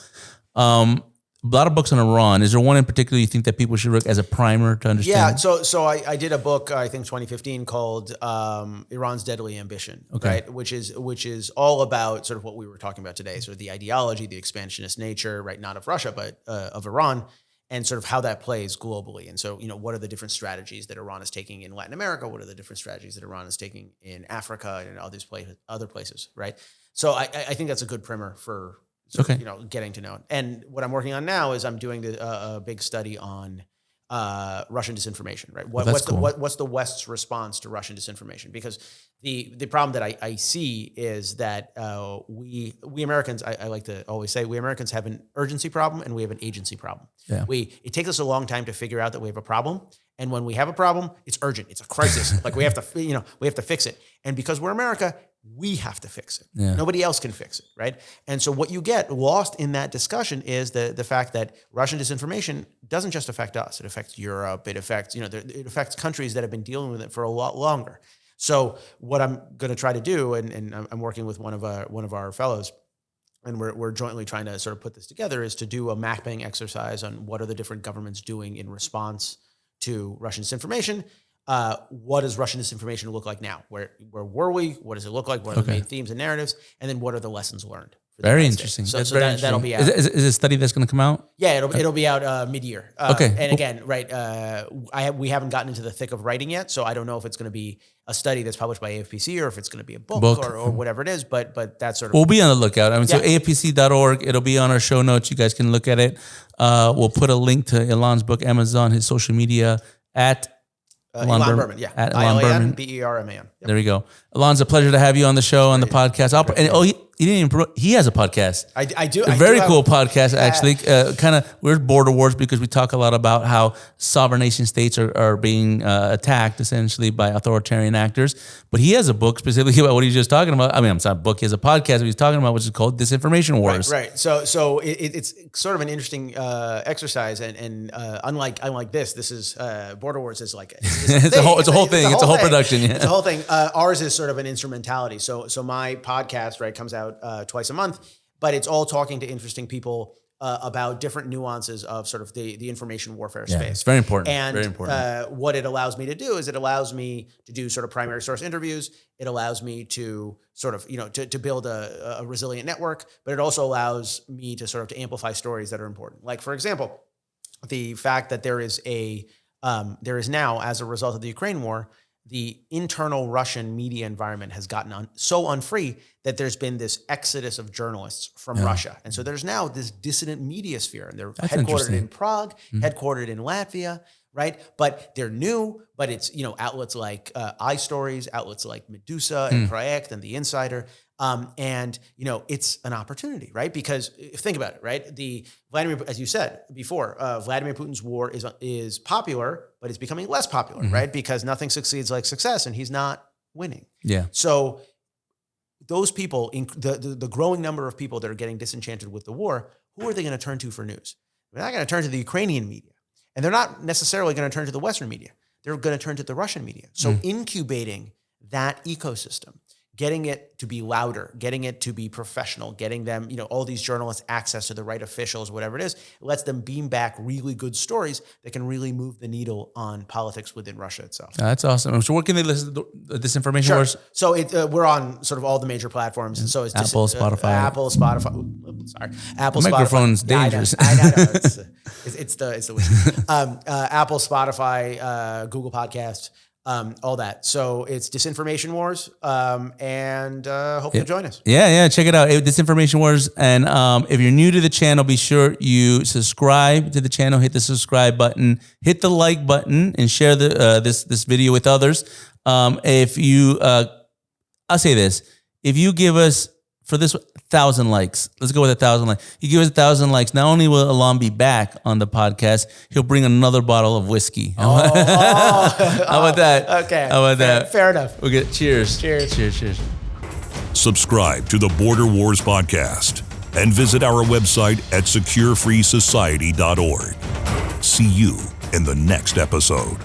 A lot of books on Iran. Is there one in particular you think that people should look as a primer to understand? Yeah, so I did a book, I think 2015, called Iran's Deadly Ambition, right? Which is all about sort of what we were talking about today, sort of the ideology, the expansionist nature, right? Not of Russia, but of Iran, and sort of how that plays globally. And so, what are the different strategies that Iran is taking in Latin America? What are the different strategies that Iran is taking in Africa and other places, right? So I think that's a good primer for sort of, Okay. you know, getting to know it. And what I'm working on now is I'm doing a big study on Russian disinformation, right? What's the West's response to Russian disinformation? Because the problem that I see is that we Americans, I like to always say, we Americans have an urgency problem and we have an agency problem. Yeah. It takes us a long time to figure out that we have a problem. And when we have a problem, it's urgent. It's a crisis. Like we have to fix it. And because we're America, we have to fix it. Yeah. Nobody else can fix it, right? And so what you get lost in that discussion is the fact that Russian disinformation doesn't just affect us. It affects Europe. It affects, it affects countries that have been dealing with it for a lot longer. So what I'm going to try to do, and I'm working with one of our fellows, and we're jointly trying to sort of put this together, is to do a mapping exercise on what are the different governments doing in response to Russian disinformation. What does Russian disinformation look like now? Where were we? What does it look like? What are the main themes and narratives? And then what are the lessons learned? Very interesting. So, That's so very that'll interesting. be out. Is it a study that's going to come out? Yeah, it'll be out mid-year. Okay. And again, right, we haven't gotten into the thick of writing yet, so I don't know if it's going to be a study that's published by AFPC or if it's going to be a book. Or whatever it is. But that's sort of. We'll be on the lookout. I mean, so Yeah. afpc.org. It'll be on our show notes. You guys can look at it. We'll put a link to Ilan's book, Amazon, his social media at. Ilan Berman, yeah. At Ilan Berman. Berman. Yep. There we go. Ilan, it's a pleasure to have you on the show, on the podcast. He didn't even promote, he has a podcast. I do. A very cool podcast, actually. Kind of, we're border wars because we talk a lot about how sovereign nation states are being attacked essentially by authoritarian actors. But he has a book specifically about what he's just talking about. I mean, it's not a book, he has a podcast that he's talking about, which is called Disinformation Wars. Right. So it's sort of an interesting exercise, and unlike this is border wars is like It's a whole thing. It's a whole production. Yeah. It's a whole thing. Ours is sort of an instrumentality. So my podcast, right, comes out twice a month, but it's all talking to interesting people about different nuances of sort of the information warfare space. It's very important. And very important. What it allows me to do is it allows me to do sort of primary source interviews. It allows me to sort of, to build a resilient network, but it also allows me to sort of to amplify stories that are important. Like, for example, the fact that there is now, as a result of the Ukraine war, the internal Russian media environment has gotten so unfree that there's been this exodus of journalists from Russia. And so there's now this dissident media sphere, and they're headquartered in Prague, headquartered in Latvia, right? But they're new, but it's, outlets like iStories, outlets like Medusa and Project and The Insider. And it's an opportunity, right? Because think about it, right? Vladimir, as you said before, Vladimir Putin's war is popular, but it's becoming less popular, right? Because nothing succeeds like success, and he's not winning. Yeah. So those people, the growing number of people that are getting disenchanted with the war, who are they going to turn to for news? They're not going to turn to the Ukrainian media, and they're not necessarily going to turn to the Western media. They're going to turn to the Russian media. So incubating that ecosystem, getting it to be louder, getting it to be professional, getting them, all these journalists access to the right officials, whatever it is, it lets them beam back really good stories that can really move the needle on politics within Russia itself. That's awesome. So where can they listen to the Disinformation Wars? So we're on sort of all the major platforms. And so it's Apple, Spotify. Apple, Microphone's Spotify. dangerous. I know. It's the whiskey. Apple, Spotify, Google Podcasts. All that. So it's Disinformation Wars, and hope you'll join us. Yeah, check it out. Disinformation Wars. And if you're new to the channel, be sure you subscribe to the channel, hit the subscribe button, hit the like button, and share this video with others. I'll say this, if you give us, for this 1,000 likes, let's go with 1,000 likes. You give us 1,000 likes, not only will Ilan be back on the podcast, he'll bring another bottle of whiskey. How about that? Okay. How about that? Fair enough. We'll get cheers. Cheers. Subscribe to the Border Wars podcast and visit our website at securefreesociety.org. See you in the next episode.